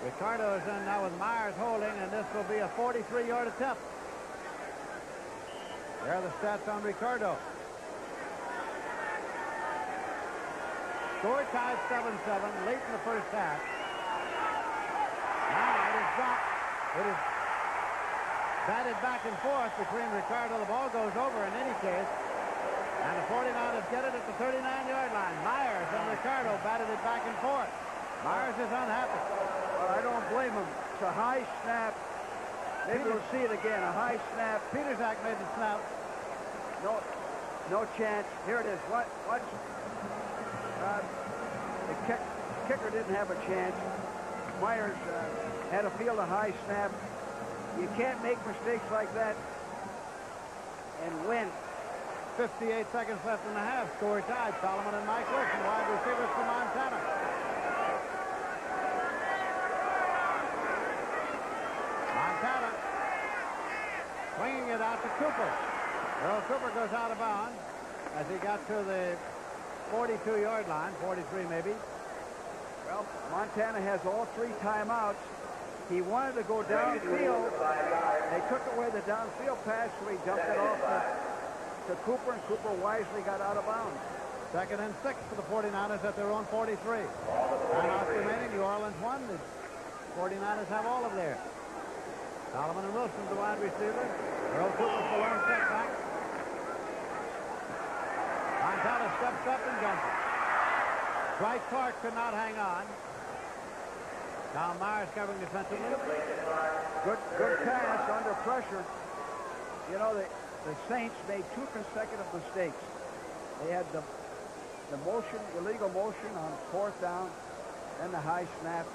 Ricardo is in now with Myers holding, and this will be a 43-yard attempt. There are the stats on Ricardo. Score tied 7-7 late in the first half. Now it is dropped. It is batted back and forth between Ricardo. The ball goes over in any case. And the 49ers get it at the 39-yard line. Myers and Ricardo batted it back and forth. Myers is unhappy. Well, I don't blame him. It's a high snap. Maybe we'll see it again. A high snap. Peterzak made the snap. No chance. Here it is. Watch. The kicker didn't have a chance. Myers had to field a high snap. You can't make mistakes like that and win. 58 seconds left in the half. Score tied. Solomon and Mike Wilson, wide receivers for Montana. Montana swinging it out to Cooper. Earl Cooper goes out of bounds as he got to the 42-yard line, 43 maybe. Well, Montana has all 3 timeouts. He wanted to go downfield. They took away the downfield pass, so he dumped it off to Cooper, and Cooper wisely got out of bounds. 2nd and 6 for the 49ers at their own 43. Timeouts remaining. New Orleans won. The 49ers have all of theirs. Solomon and Wilson, the wide receiver. Earl Cooper's the lone step back. Montana steps up and guns it. Dwight Clark could not hang on. Tom Myers covering defensively. Good pass under pressure. You know, the Saints made 2 consecutive mistakes. They had the motion, illegal motion on 4th down, and the high snap.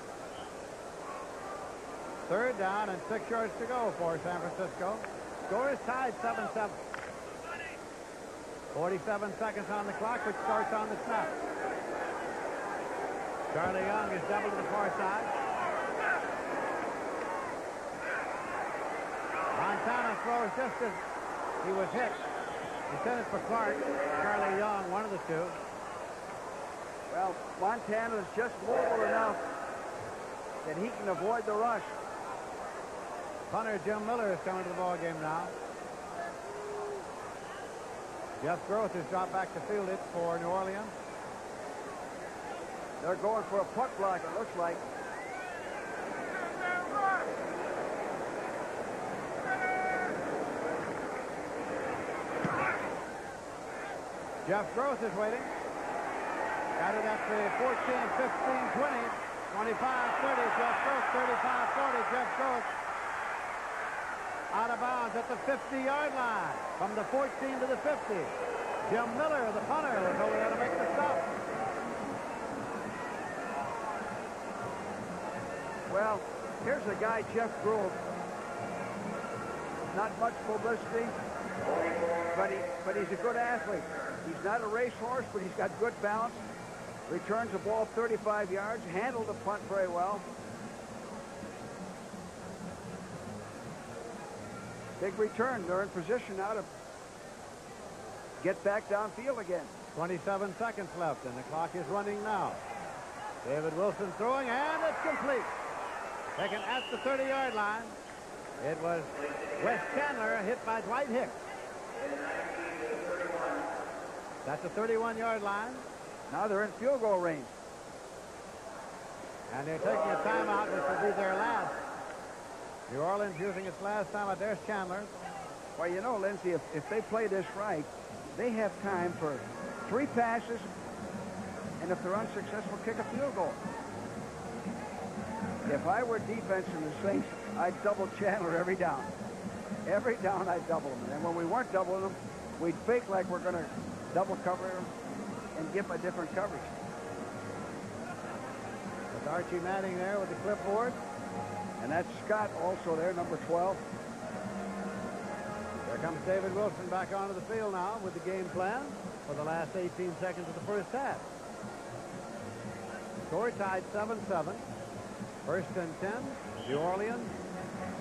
3rd down and 6 yards to go for San Francisco. Score is tied 7-7. 47 seconds on the clock, which starts on the snap. Charlie Young is doubled to the far side. Montana throws just as he was hit. He sent it for Clark. Charlie Young, one of the two. Well, Montana's just mobile enough that he can avoid the rush. Punter Jim Miller is coming to the ball game now. Jeff Groth has dropped back to field it for New Orleans. They're going for a puck block, it looks like. Jeff Groth is waiting. Got it at the 14, 15, 20, 25, 30. Jeff Groth, 35, 40. Jeff Groth out of bounds at the 50-yard line. From the 14 to the 50. Jim Miller, the punter, was over there to make the stop. Well, here's a guy, Jeff Groth. Not much publicity, but he's a good athlete. He's not a racehorse, but he's got good balance. Returns the ball 35 yards, handled the punt very well. Big return. They're in position now to get back downfield again. 27 seconds left, and the clock is running now. David Wilson throwing, and it's complete. Taken at the 30-yard line. It was Wes Chandler hit by Dwight Hicks. That's the 31-yard line. Now they're in field goal range. And they're taking a timeout, which will be their last. New Orleans using its last timeout. There's Chandler. Well, you know, Lindsay, if they play this right, they have time for 3 passes, and if they're unsuccessful, kick a field goal. If I were defense in the Saints, I'd double Chandler every down. Every down, I'd double him. And when we weren't doubling him, we'd fake like we're going to double cover him and give him a different coverage. With Archie Manning there with the clipboard. And that's Scott also there, number 12. There comes David Wilson back onto the field now with the game plan for the last 18 seconds of the first half. Score tied 7-7. First and 10, New Orleans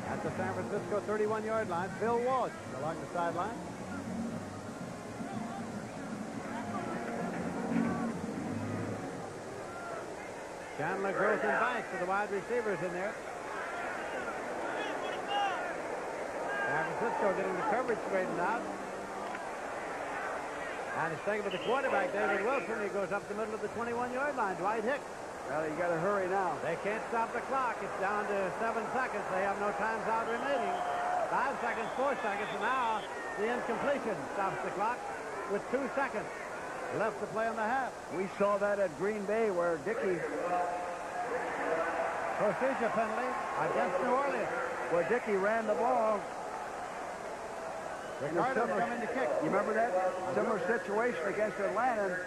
at the San Francisco 31-yard line. Bill Walsh along the sideline. Chandler, Gross, and Banks are the wide receivers in there. San Francisco getting the coverage straightened out. And he's taken with the quarterback, David Wilson. He goes up the middle of the 21-yard line. Dwight Hicks. Well, you got to hurry now. They can't stop the clock. It's down to 7 seconds. They have no times out remaining. 5 seconds, 4 seconds, and now the incompletion stops the clock with 2 seconds left to play in the half. We saw that at Green Bay where Dickey... Procedure penalty against New Orleans. Where Dickey ran the ball. Ricardo coming to kick. You remember that? Similar situation against Atlanta.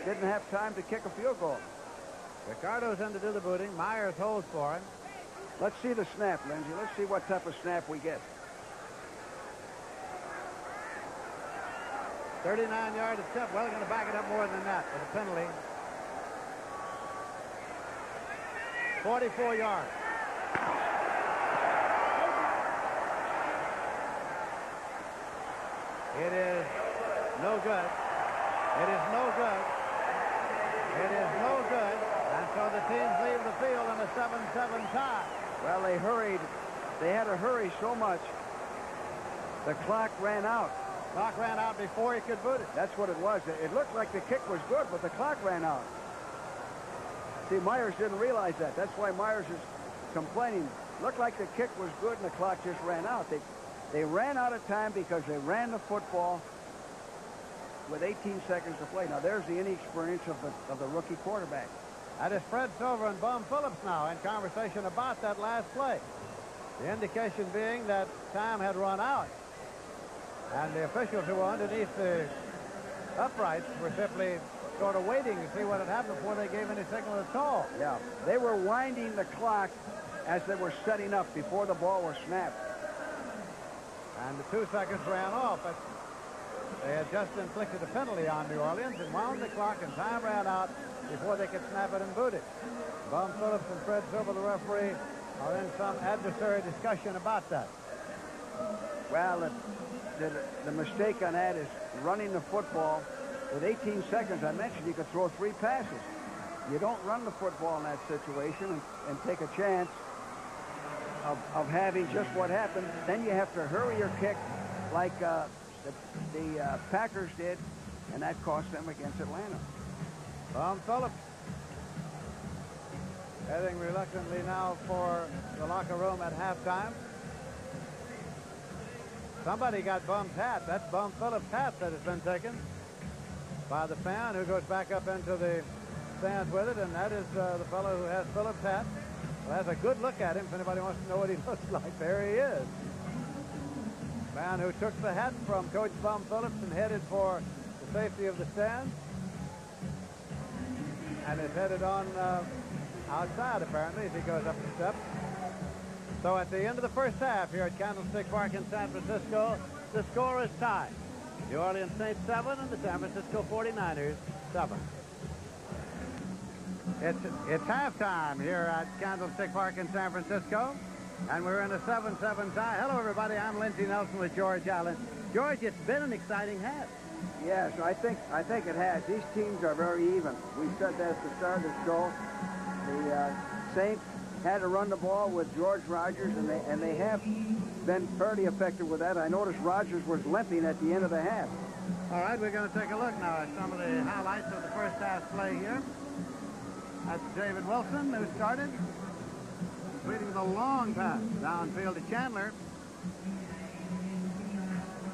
Didn't have time to kick a field goal. Ricardo's in to do the booting. Myers holds for him. Let's see the snap, Lindsay. Let's see what type of snap we get. 39-yard attempt. Well, going to back it up more than that with a penalty. 44 yards. It is no good. It is no good. It is no good. And so the teams leave the field in a 7-7 tie. Well, they hurried. They had to hurry so much. The clock ran out. Clock ran out before he could boot it. That's what it was. It looked like the kick was good, but the clock ran out. See, Myers didn't realize that. That's why Myers is complaining. Looked like the kick was good and the clock just ran out. They ran out of time because they ran the football with 18 seconds to play. Now, there's the inexperience of the rookie quarterback. That is Fred Silver and Bum Phillips now in conversation about that last play. The indication being that time had run out. And the officials who were underneath the uprights were simply sort of waiting to see what had happened before they gave any signal at all. Yeah, they were winding the clock as they were setting up before the ball was snapped. And the 2 seconds ran off, but they had just inflicted a penalty on New Orleans and wound the clock, and time ran out before they could snap it and boot it. Bum Phillips and Fred Silver, the referee, are in some adversary discussion about that. Well, the mistake on that is running the football. With 18 seconds, I mentioned you could throw 3 passes. You don't run the football in that situation and take a chance of having just what happened. Then you have to hurry your kick like the Packers did, and that cost them against Atlanta. Bum Phillips heading reluctantly now for the locker room at halftime. Somebody got Bum's hat. That's Bum Phillips' hat that has been taken by the fan who goes back up into the stands with it, and that is the fellow who has Phillips' hat. Well, has a good look at him if anybody wants to know what he looks like. There he is. Man who took the hat from Coach Bum Phillips and headed for the safety of the stands. And is headed on outside, apparently, as he goes up the steps. So at the end of the first half here at Candlestick Park in San Francisco, the score is tied. New Orleans Saints 7 and the San Francisco 49ers 7. It's halftime here at Candlestick Park in San Francisco, and we're in a 7-7 tie. Hello, everybody. I'm Lindsey Nelson with George Allen. George, it's been an exciting half. Yes, I think it has. These teams are very even. We said that at the start of the show. The Saints had to run the ball with George Rogers, and they have been fairly effective with that. I noticed Rogers was limping at the end of the half. All right, we're going to take a look now at some of the highlights of the first half play here. That's David Wilson, who started, completing the long pass downfield to Chandler.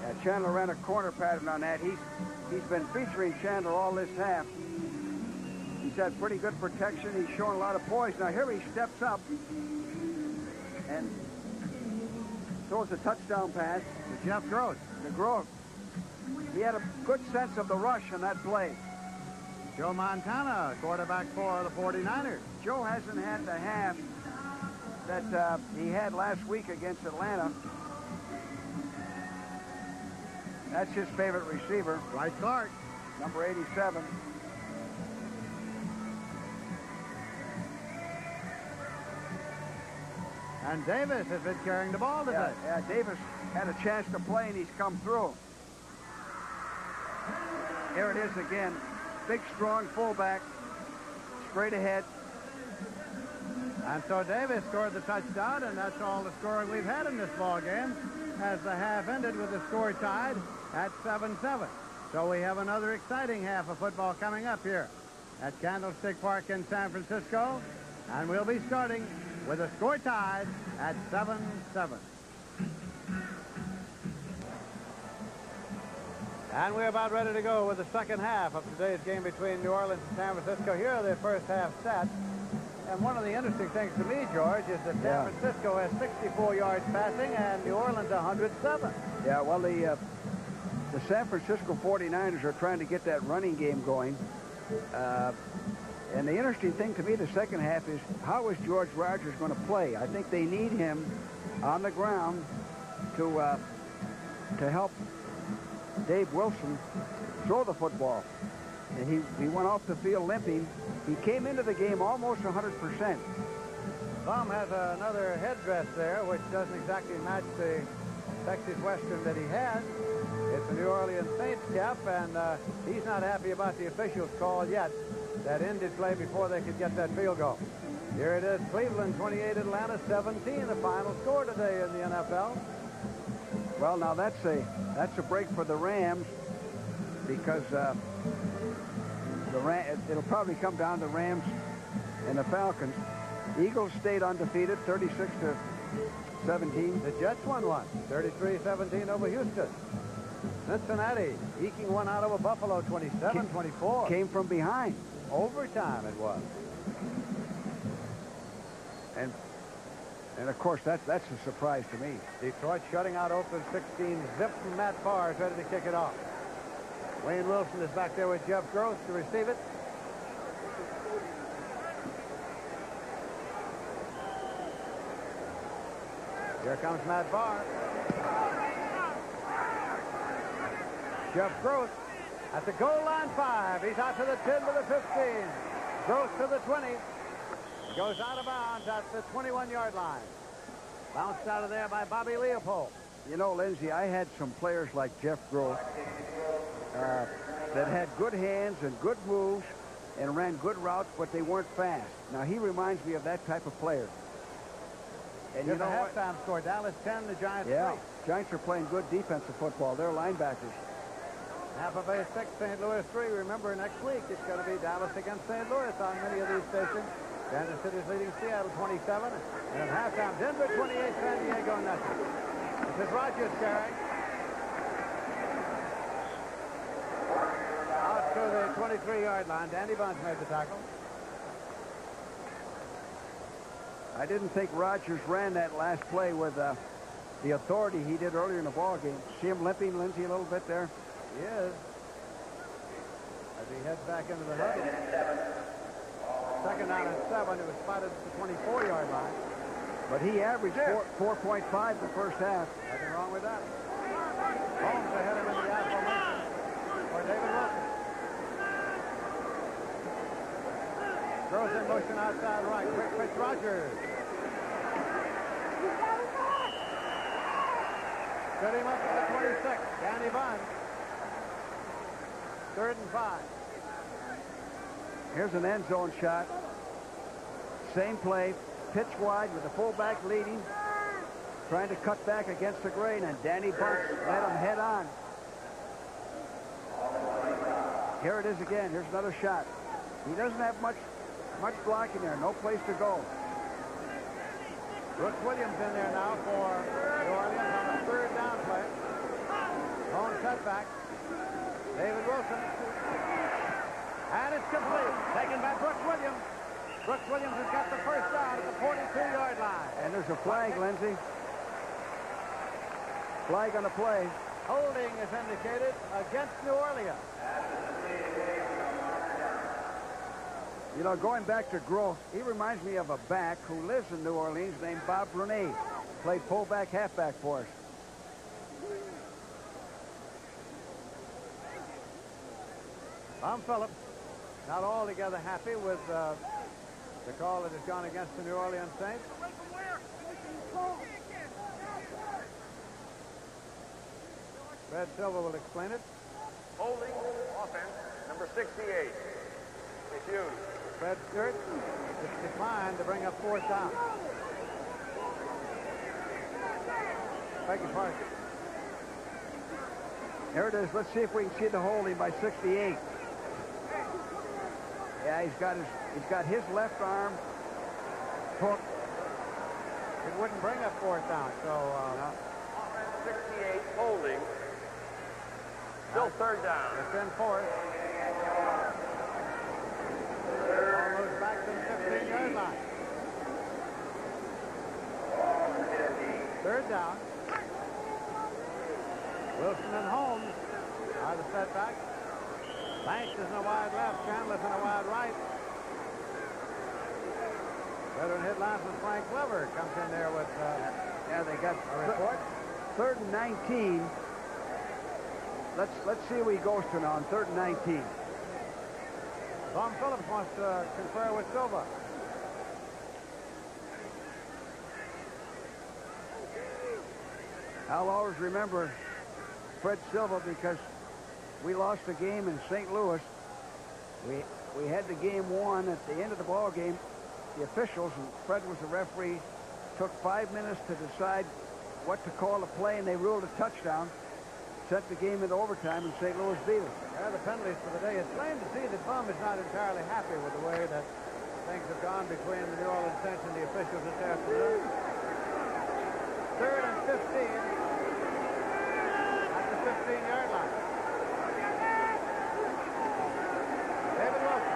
Yeah, Chandler ran a corner pattern on that. He's been featuring Chandler all this half. He's had pretty good protection. He's shown a lot of poise. Now here he steps up and throws a touchdown pass to Jeff Gross. To Gross. He had a good sense of the rush on that play. Joe Montana, quarterback for the 49ers. Joe hasn't had the half that he had last week against Atlanta. That's his favorite receiver. Dwight Clark. Number 87. And Davis has been carrying the ball today. Yeah, Davis had a chance to play, and he's come through. Here it is again. Big, strong fullback. Straight ahead. And so Davis scored the touchdown, and that's all the scoring we've had in this ball game, as the half ended with the score tied at 7-7. So we have another exciting half of football coming up here at Candlestick Park in San Francisco, and we'll be starting with a score tied at 7-7. And we're about ready to go with the second half of today's game between New Orleans and San Francisco. Here are the first half stats. And one of the interesting things to me, George, is that San Francisco has 64 yards passing and New Orleans 107. Yeah, well, the San Francisco 49ers are trying to get that running game going. And the interesting thing to me the second half is how is George Rogers going to play? I think they need him on the ground to help Dave Wilson throw the football. And he went off the field limping. He came into the game almost 100%. Tom has another headdress there, which doesn't exactly match the Texas Western that he had. It's a New Orleans Saints cap, and he's not happy about the officials' call yet that ended play before they could get that field goal. Here it is, Cleveland 28, Atlanta 17, the final score today in the NFL. Well, now that's a break for the Rams, because it'll probably come down to Rams and the Falcons. Eagles stayed undefeated, 36-17. The Jets won one, 33-17 over Houston. Cincinnati eking one out over Buffalo, 27-24. Came from behind. Overtime it was. And of course, that's a surprise to me. Detroit shutting out Oakland 16. Zip from Matt Barr is ready to kick it off. Wayne Wilson is back there with Jeff Gross to receive it. Here comes Matt Barr. Jeff Gross at the goal line 5. He's out to the 10 to the 15. Gross to the 20. Goes out of bounds at the 21-yard line. Bounced out of there by Bobby Leopold. You know, Lindsay, I had some players like Jeff Gross that had good hands and good moves and ran good routes, but they weren't fast. Now, he reminds me of that type of player. And Here's you know a halftime score. Dallas 10, the Giants 3. Yeah, Giants are playing good defensive football. They're linebackers. Tampa Bay 6, St. Louis 3. Remember, next week it's going to be Dallas against St. Louis on many of these stations. Kansas City's leading Seattle 27. And at halftime, Denver 28, San Diego nothing. This is Rogers carrying. Out to the 23-yard line. Danny Bunch made the tackle. I didn't think Rogers ran that last play with the authority he did earlier in the ball game. See him limping, Lindsay, a little bit there? He is. As he heads back into the huddle. Second down and 7. It was spotted at the 24-yard line. But he averaged 4.5 the first half. Nothing wrong with that. Holmes ahead of him in the out formation for David Wilson. Throws in motion outside right. Quick pitch, Rogers. Set him up at the 26. Danny Bunch. 3rd and 5. Here's an end zone shot. Same play. Pitch wide with the fullback leading. Trying to cut back against the grain, and Danny Bunch let him head on. Here it is again. Here's another shot. He doesn't have much Much blocking there. No place to go. Brooks Williams in there now for New Orleans on the third down play. Lone setback. David Wilson. And it's complete. Taken by Brooks Williams. Brooks Williams has got the first down at the 42-yard line. And there's a flag, Lindsey. Flag on the play. Holding is indicated against New Orleans. You know, going back to Gross, he reminds me of a back who lives in New Orleans named Bob Brunette. Played fullback, halfback for us. Tom Phillips not altogether happy with the call that has gone against the New Orleans Saints. Fred Silver will explain it. Holding offense, number 68. It's used. Fred Sturt has declined to bring up fourth down. Beg your pardon. There it is. Let's see if we can see the holding by 68. Yeah, he's got his left arm hooked. It wouldn't bring up fourth down, so Offense 68 holding. Still third down. It's in fourth. Ball moves back to the 15-yard line. Third down. Wilson and Holmes are the setback. Banks is in a wide left. Chandler's in a wide right. Veteran hit linesman Frank Glover comes in there with Yeah, they got a report. Third and 19. Let's see where he goes to now on third and 19. Tom Phillips wants to confer with Silva. I'll always remember Fred Silva because we lost the game in St. Louis. We had the game won at the end of the ball game. The officials, and Fred was the referee, took 5 minutes to decide what to call a play, and they ruled a touchdown. Set the game into overtime, and St. Louis beat us. There are the penalties for the day. It's plain to see that Bum is not entirely happy with the way that things have gone between the New Orleans Saints and the officials this afternoon. Third and 15 at the 15-yard line. David Wilson.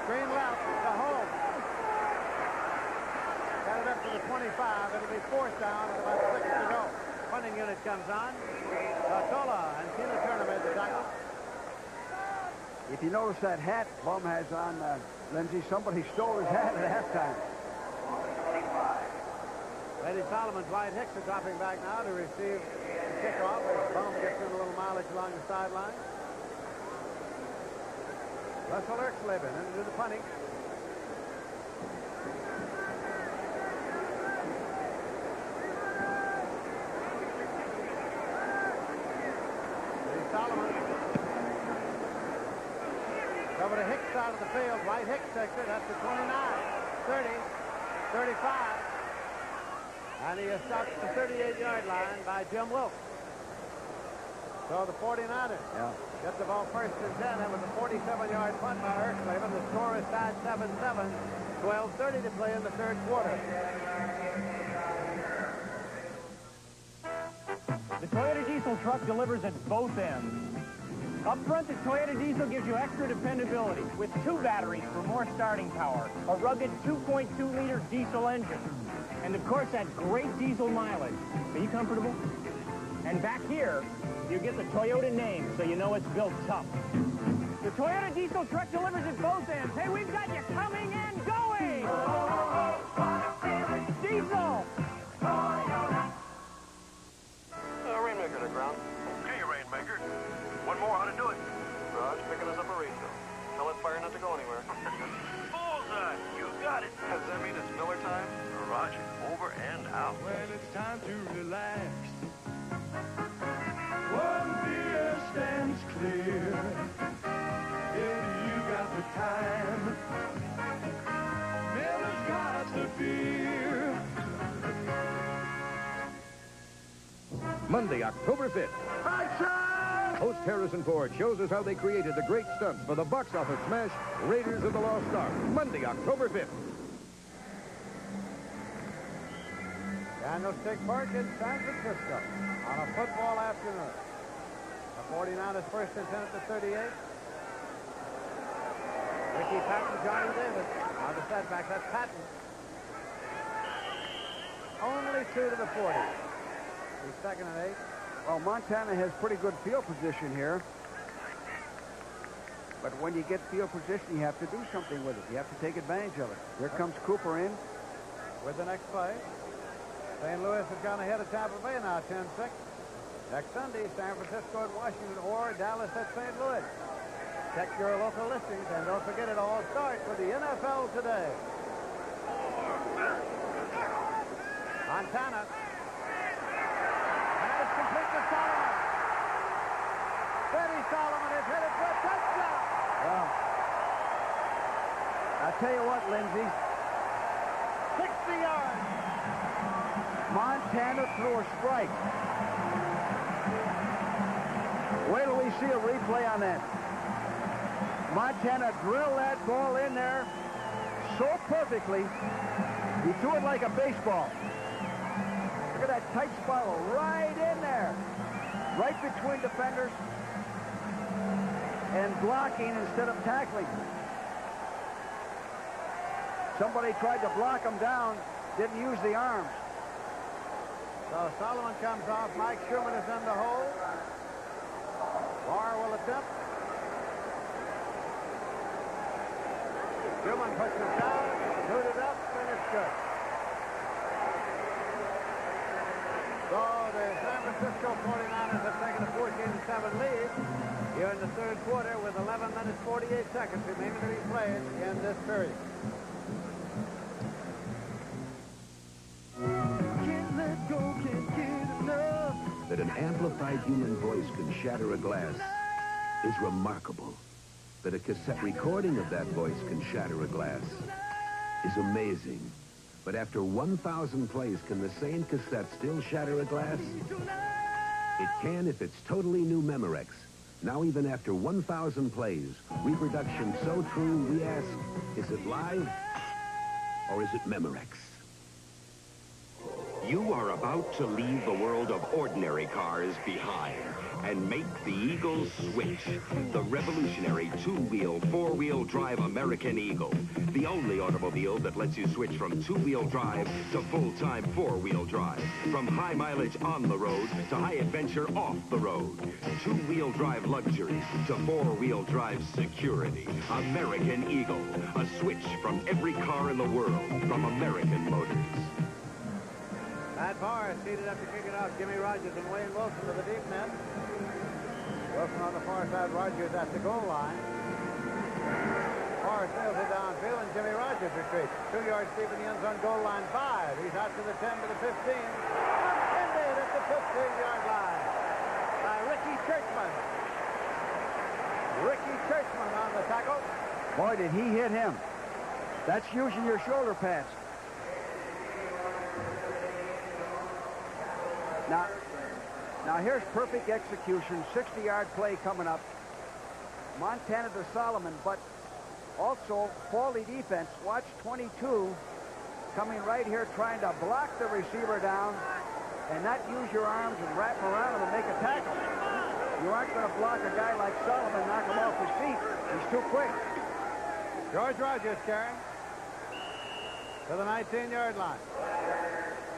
Screen left to Holmes. Got it up to the 25. It'll be fourth down with about 6 to go. Punting unit comes on. Totola and Tina Turner made the tackle. If you notice that hat Bum has on, Lindsey, somebody stole his hat at halftime. Eddie Solomon's White Hicks are dropping back now to receive the kickoff as Bum gets in a little mileage along the sideline. Russell Erxleben into the punting. Eddie Solomon. Over to Hicks out of the field. White Hicks takes it. That's the 29, 30, 35. And he is stopped at the 38-yard line by Jim Wilkes. So the 49ers get the ball first and 10. That was a 47-yard punt by Erxleben. The score is tied 7-7. 12:30 to play in the third quarter. The Toyota diesel truck delivers at both ends. Up front, the Toyota diesel gives you extra dependability with 2 batteries for more starting power, a rugged 2.2-liter diesel engine, and of course that great diesel mileage. Are you comfortable? And back here, you get the Toyota name so you know it's built tough. The Toyota diesel truck delivers at both ends. Hey, we've got you coming and going! Diesel! Rainmaker to ground. Okay, Rainmaker. One more, how to do it? Raj picking us up a radio. Tell that fire not to go anywhere. Bullseye! You got it. Does that mean it's Miller time? Roger, over and out. When it's time to relax, one beer stands clear. If you got the time, Miller's got the beer. Monday, October 5th. Host Harrison Ford shows us how they created the great stunts for the box office smash Raiders of the Lost Ark, Monday, October 5th. Candlestick Park in San Francisco on a football afternoon. The 49ers first and 10 at the 38. Ricky Patton, Johnny Davis on the setback. That's Patton. Only 2 to the 40. He's second and 8. Well, Montana has pretty good field position here. But when you get field position, you have to do something with it. You have to take advantage of it. Here comes Cooper in. With the next play. St. Louis has gone ahead of Tampa Bay now, 10-6. Next Sunday, San Francisco at Washington or Dallas at St. Louis. Check your local listings, and don't forget it all starts with the NFL today. Montana. And it's complete to Solomon. Freddie Solomon is headed for a touchdown. Well, I'll tell you what, Lindsay. 60 yards. Montana threw a strike. Wait till we see a replay on that. Montana drilled that ball in there so perfectly. He threw it like a baseball. Look at that tight spiral right in there. Right between defenders and blocking instead of tackling. Somebody tried to block him down, didn't use the arms. So Solomon comes off. Mike Schumann is in the hole. Barr will attempt. Schumann puts it down, booted up, and it's good. So the San Francisco 49ers have taken a 14-7 lead here in the third quarter with 11 minutes 48 seconds remaining to be played in this period. That an amplified human voice can shatter a glass is remarkable. That a cassette recording of that voice can shatter a glass is amazing. But after 1,000 plays, can the same cassette still shatter a glass? It can if it's totally new Memorex. Now even after 1,000 plays, reproduction so true, we ask, is it live or is it Memorex? You are about to leave the world of ordinary cars behind and make the Eagle switch. The revolutionary two-wheel, four-wheel drive American Eagle. The only automobile that lets you switch from two-wheel drive to full-time four-wheel drive. From high mileage on the road to high adventure off the road. Two-wheel drive luxury to four-wheel drive security. American Eagle. A switch from every car in the world from American Motors. Matt Barr is seated up to kick it out. Jimmy Rogers and Wayne Wilson to the deep net. Wilson on the far side, Rogers at the goal line. Barr sails it downfield, and Jimmy Rogers retreats. 2 yards deep in the end zone, goal line 5. He's out to the 10 to the 15. Ended at the 15-yard line by Ricky Churchman. Ricky Churchman on the tackle. Boy, did he hit him. That's using your shoulder pads. Now here's perfect execution, 60-yard play coming up. Montana to Solomon, but also faulty defense. Watch 22 coming right here trying to block the receiver down and not use your arms and wrap around him and make a tackle. You aren't going to block a guy like Solomon, knock him off his feet. He's too quick. George Rogers carrying to the 19-yard line.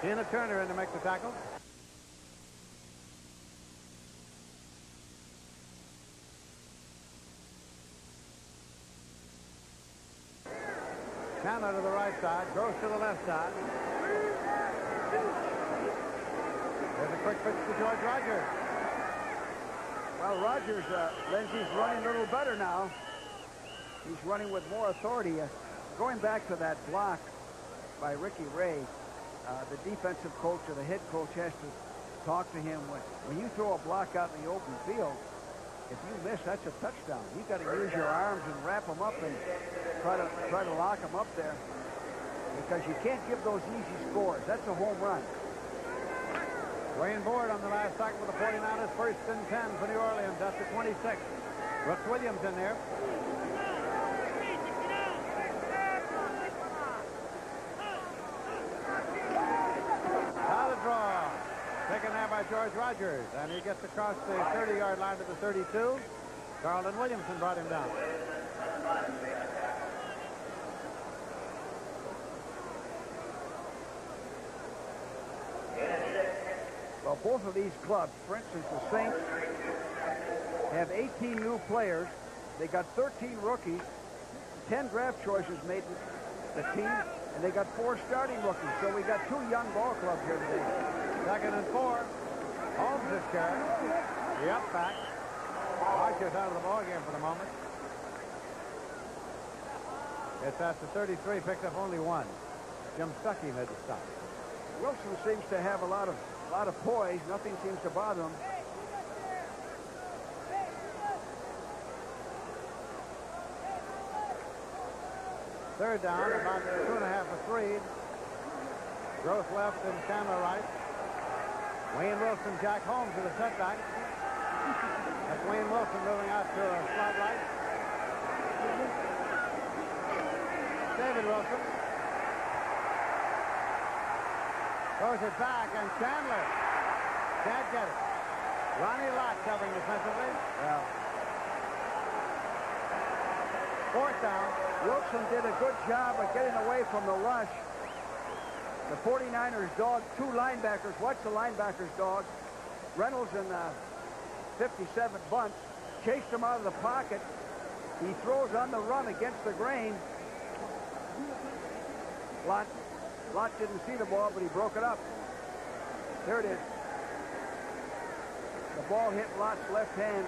Tina Turner in to make the tackle. Chandler to the right side, goes to the left side. There's a quick pitch to George Rogers. Well, Rogers, Lindsay's running a little better now. He's running with more authority. Going back to that block by Ricky Ray, the defensive coach or the head coach has to talk to him. When you throw a block out in the open field, if you miss, that's a touchdown. You've got to use your arms and wrap them up and try to lock them up there, because you can't give those easy scores. That's a home run. Wayne Board on the last tackle for the 49ers. First and 10 for New Orleans at the 26. Brooks Williams in there. Now the draw. Taken there by George Rogers. And he gets across the 30-yard line to the 32. Carlton Williamson brought him down. Well, both of these clubs, for instance, the Saints have 18 new players. They got 13 rookies, 10 draft choices made the team, and they got 4 starting rookies. So we got 2 young ball clubs here today. 2nd and 4. Holmes is carrying. The up back. Archer's out of the ball game for the moment. It's at the 33, picked up only 1. Jim Stuckey made the stop. Wilson seems to have a lot of poise. Nothing seems to bother him. Third down, about 2.5 for Freed. Gross left and Chandler right. Wayne Wilson, Jack Holmes with a setback. That's Wayne Wilson moving out to a slot right. David Wilson. Throws it back, and Chandler can't get it. Ronnie Lott covering defensively. Yeah. 4th down. Wilson did a good job of getting away from the rush. The 49ers dog 2 linebackers. Watch the linebackers dog. Reynolds and 57 Bunts chased him out of the pocket. He throws on the run against the grain. Lott didn't see the ball, but he broke it up. There it is. The ball hit Lott's left hand.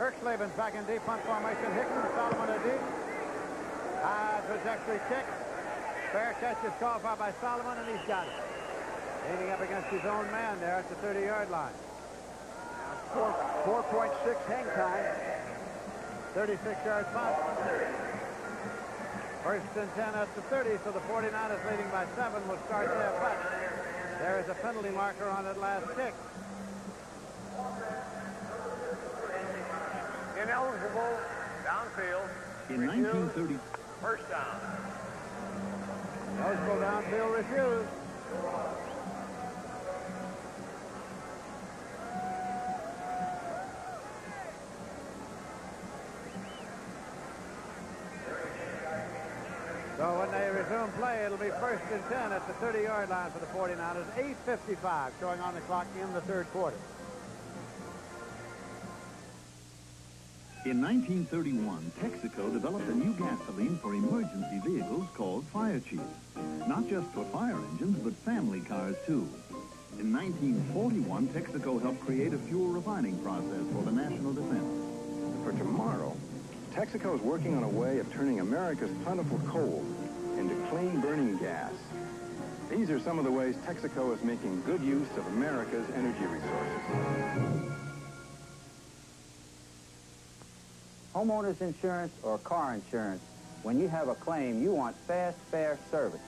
Erxleben's back in deep punt formation. Hickman, Solomon are deep. Trajectory kick. Fair catch is called for by Solomon, and he's got it. Leaning up against his own man there at the 30-yard line. 4.6 hang time. 36-yard punt. First and 10 at the 30, so the 49ers leading by 7 will start there, but there is a penalty marker on that last kick. Ineligible downfield. In 1930. First down. Eligible downfield refused. So when they resume play, it'll be first and 10 at the 30-yard line for the 49ers. 8:55 showing on the clock in the third quarter. In 1931, Texaco developed a new gasoline for emergency vehicles called Fire Chief. Not just for fire engines, but family cars, too. In 1941, Texaco helped create a fuel refining process for the national defense. For tomorrow, Texaco is working on a way of turning America's plentiful coal into clean burning gas. These are some of the ways Texaco is making good use of America's energy resources. Homeowners insurance or car insurance, when you have a claim, you want fast, fair service.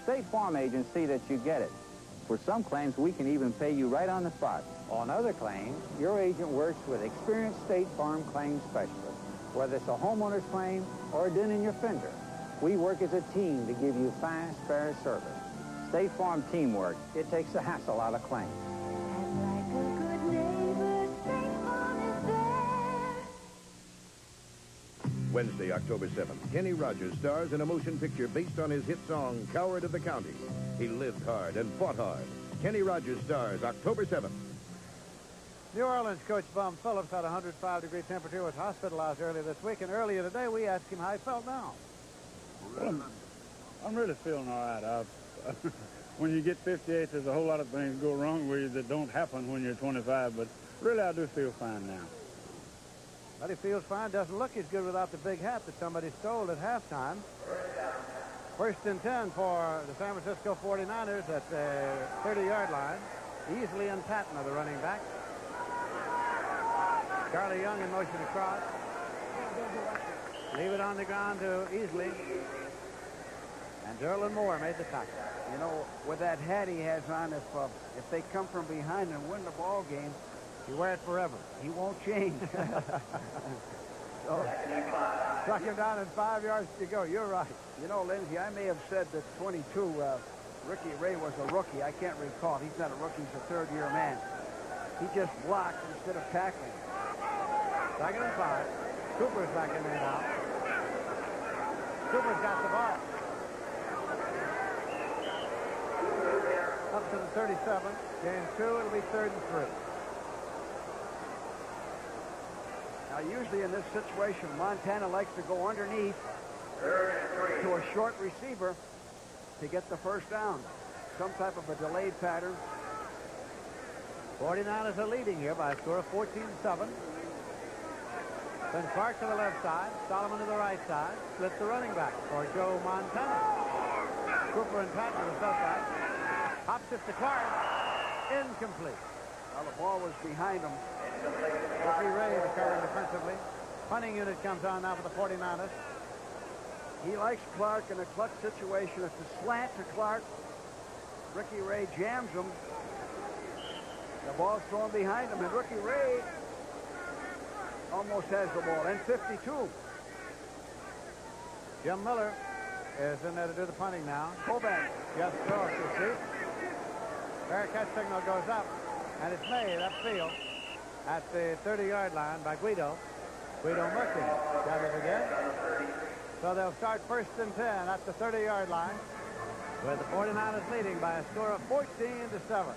State Farm agents see that you get it. For some claims, we can even pay you right on the spot. On other claims, your agent works with experienced State Farm claims specialists. Whether it's a homeowner's claim or a dent in your fender, we work as a team to give you fast, fair service. State Farm teamwork, it takes the hassle out of claims. Wednesday, October 7th, Kenny Rogers stars in a motion picture based on his hit song, Coward of the County. He lived hard and fought hard. Kenny Rogers stars October 7th. New Orleans coach Bum Phillips had a 105-degree temperature, was hospitalized earlier this week, and earlier today we asked him how he felt now. Well, I'm really feeling all right. When you get 58, there's a whole lot of things go wrong with you that don't happen when you're 25, but really I do feel fine now. But he feels fine. Doesn't look as good without the big hat that somebody stole at halftime. First and 10 for the San Francisco 49ers at the 30-yard line. Easley and Patton are the running backs. Charlie Young in motion across. Leave it on the ground to Easley. And Derlin Moore made the tackle. You know, with that hat he has on, if they come from behind and win the ball game, he wear it forever. He won't change. So, struck him down and 5 yards to go. You're right. You know, Lindsay, I may have said that 22, Ricky Ray was a rookie. I can't recall. He's not a rookie. He's a third-year man. He just blocked instead of tackling. 2nd and 5. Cooper's back in there now. Cooper's got the ball. Up to the 37. Gain 2. It'll be 3rd and 3. Now, usually in this situation, Montana likes to go underneath to a short receiver to get the first down. Some type of a delayed pattern. 49ers are leading here by a score of 14-7. Then Clark to the left side, Solomon to the right side. Split the running back for Joe Montana. Cooper and Patton to the left side. Hops it to Clark. Incomplete. Well, the ball was behind him. Ricky Ray covering defensively. Punting unit comes on now for the 49ers. He likes Clark in a clutch situation. It's a slant to Clark. Ricky Ray jams him. The ball's thrown behind him, and Ricky Ray almost has the ball. And 52. Jim Miller is in there to do the punting now. Kovac. Just throws, you see. Fair catch signal goes up, and it's made upfield at the 30-yard line by Guido. Guido Merkin got it again. So they'll start 1st and 10 at the 30-yard line with the 49ers leading by a score of 14-7.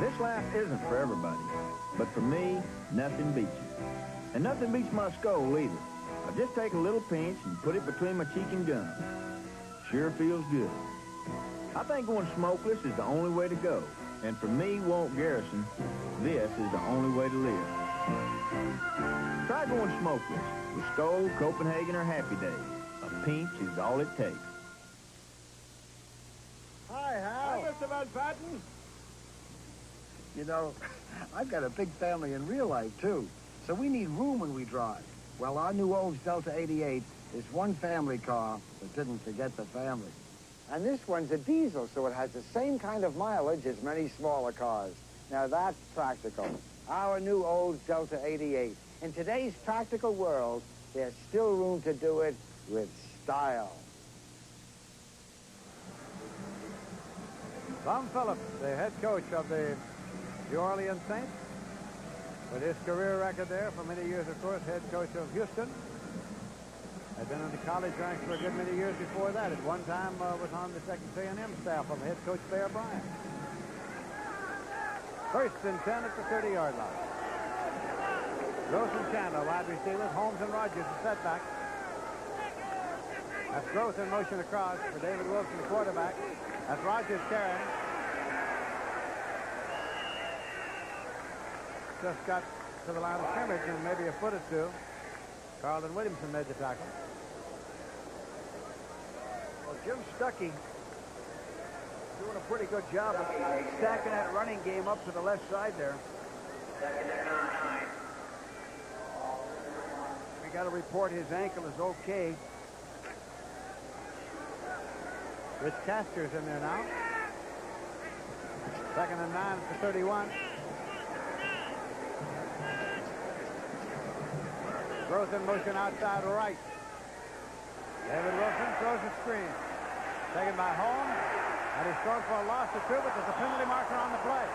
This life isn't for everybody, but for me, nothing beats it. And nothing beats my skull either. I just take a little pinch and put it between my cheek and gum. Sure feels good. I think going smokeless is the only way to go. And for me, Walt Garrison, this is the only way to live. Try going smokeless with Skoal, Copenhagen, or Happy Days. A pinch is all it takes. Hi, Hal. Hi, Mr. Van Patten. You know, I've got a big family in real life, too. So we need room when we drive. Well, our new Olds Delta 88 is one family car that didn't forget the family. And this one's a diesel, so it has the same kind of mileage as many smaller cars. Now, that's practical. Our new Olds Delta 88. In today's practical world, there's still room to do it with style. Tom Phillips, the head coach of the New Orleans Saints, with his career record there for many years, of course, head coach of Houston. Had been in the college ranks for a good many years before that. At one time was on the Texas A&M staff from head coach Bear Bryant. 1st and 10 at the 30-yard line. Gross and Chandler, wide receivers. Holmes and Rogers, the setback. That's Gross in motion across for David Wilson, the quarterback. That's Rogers carrying. Just got to the line of scrimmage and maybe a foot or two. Carlton Williamson made the tackle. Well, Jim Stuckey doing a pretty good job of stacking that running game up to the left side there. We got to report his ankle is okay. Rich Caster's in there now. 2nd and 9 at the 31. Throws in motion outside right. David Wilson throws a screen. Taken by Holmes. And he's thrown for a loss of 2, but there's a penalty marker on the play.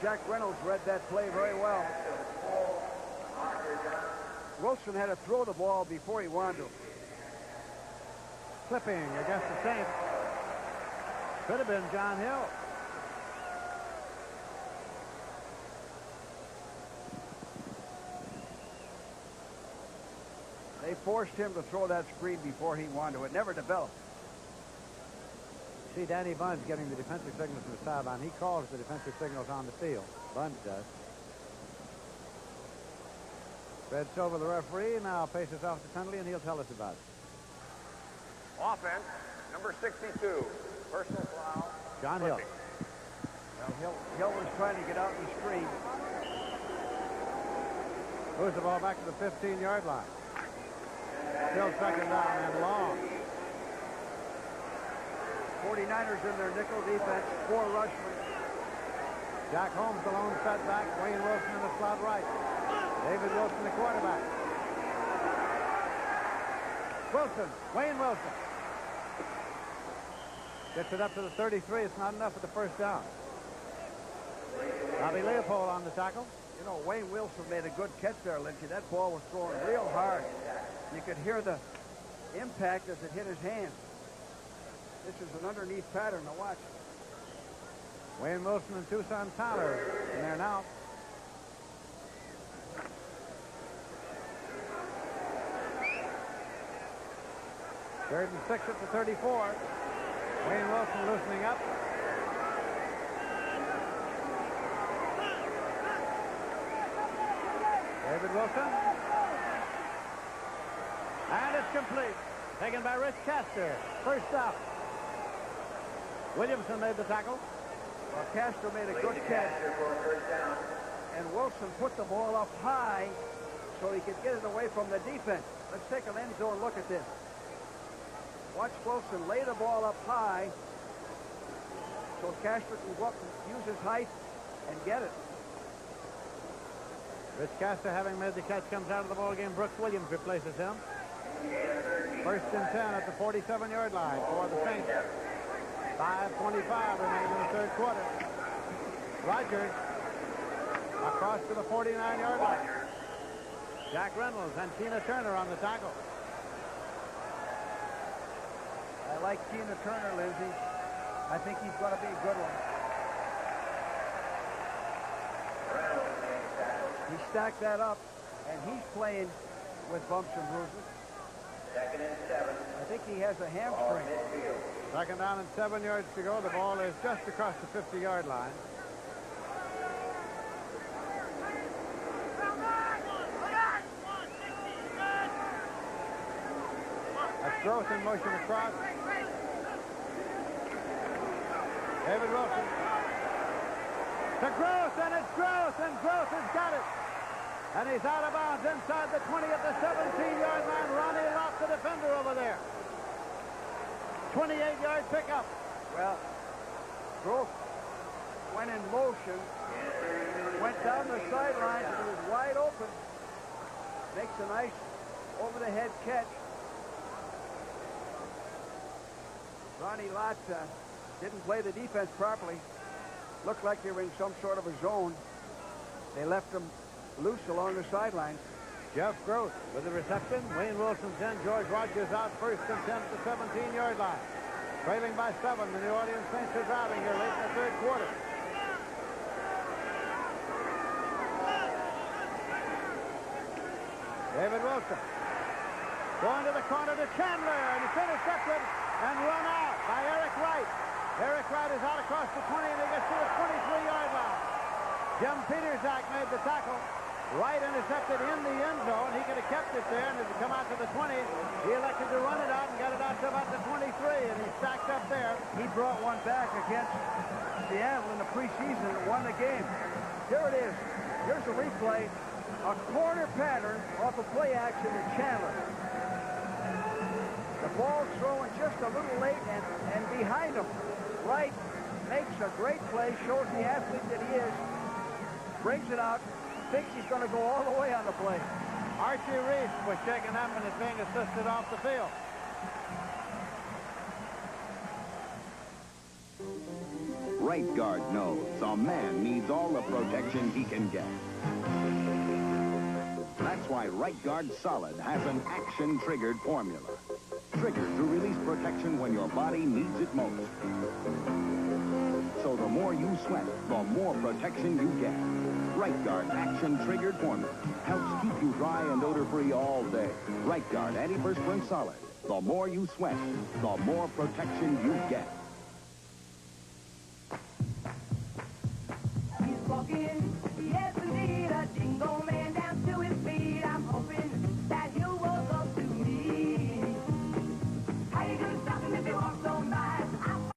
Jack Reynolds read that play very well. Wilson had to throw the ball before he wanted to. Clipping against the Saints. Could have been John Hill. They forced him to throw that screen before he wanted to. It never developed. See Danny Bunge getting the defensive signals from the sideline. He calls the defensive signals on the field. Bunge does. Fred Silver, the referee, now faces off the penalty, and he'll tell us about it. Offense, number 62, personal foul. John Hill. Well, Hill was trying to get out in the stream. Moves the ball back to the 15-yard line. Still second down and long. 49ers in their nickel defense, 4 rushmen. Jack Holmes, the lone setback. Wayne Wilson in the slot right. David Wilson, the quarterback. Wilson, Wayne Wilson. Gets it up to the 33. It's not enough for the first down. Bobby Leopold on the tackle. You know, Wayne Wilson made a good catch there, Lynchy. That ball was thrown real hard. You could hear the impact as it hit his hand. This is an underneath pattern to watch. Wayne Wilson and Tucson Tyler in there now. Third and 6 at the 34. Wayne Wilson loosening up. David Wilson. And it's complete. Taken by Rich Castor. First up. Williamson made the tackle. Well, Castor made a good catch. And Wilson put the ball up high so he could get it away from the defense. Let's take an end zone look at this. Watch Wilson lay the ball up high so Castor can go up and use his height and get it. Rich Castor, having made the catch, comes out of the ball game. Brooks Williams replaces him. First and 10 at the 47-yard line for the Saints. 5:25 remaining in the third quarter. Rogers across to the 49-yard line. Jack Reynolds and Tina Turner on the tackle. I like Tina Turner, Lindsay. I think he's going to be a good one. He stacked that up, and he's playing with bumps and bruises. Second and 7. I think he has a hamstring. Second down and 7 yards to go. The ball is just across the 50-yard line. That's Gross in motion across. David Wilson. To Gross, and it's Gross, and Gross has got it. And he's out of bounds inside the 20 at the 17-yard line. Ronnie Lott, the defender over there. 28-yard pickup. Well, Gross went in motion, went down the sideline, and it was wide open. Makes a nice over-the-head catch. Ronnie Lott didn't play the defense properly. Looked like they were in some sort of a zone. They left him loose along the sideline. Jeff Gross with the reception. Wayne Wilson's in. George Rogers out first and 10 at the 17-yard line. Trailing by 7. The New Orleans Saints are driving here late in the third quarter. David Wilson going to the corner to Chandler, and it's intercepted and run out by Eric Wright. Eric Wright is out across the 20, and he gets to the 23-yard line. Jim Peterzak made the tackle. Wright intercepted in the end zone. He could have kept it there, and as it come out to the 20, he elected to run it out and got it out to about the 23, and he stacked up there. He brought one back against Seattle in the preseason and won the game. Here it is. Here's a replay. A corner pattern off a play action to Chandler. The ball's thrown just a little late and behind him. Wright makes a great play, shows the athlete that he is, brings it out, thinks he's going to go all the way on the play. Archie Reese was shaken up and is being assisted off the field. Right guard knows a man needs all the protection he can get. That's why Right Guard Solid has an action-triggered formula. Triggered to release protection when your body needs it most. So the more you sweat, the more protection you get. Right Guard action-triggered formula helps keep you dry and odor-free all day. Right Guard Antiperspirant Solid. The more you sweat, the more protection you get. He's walking, yes,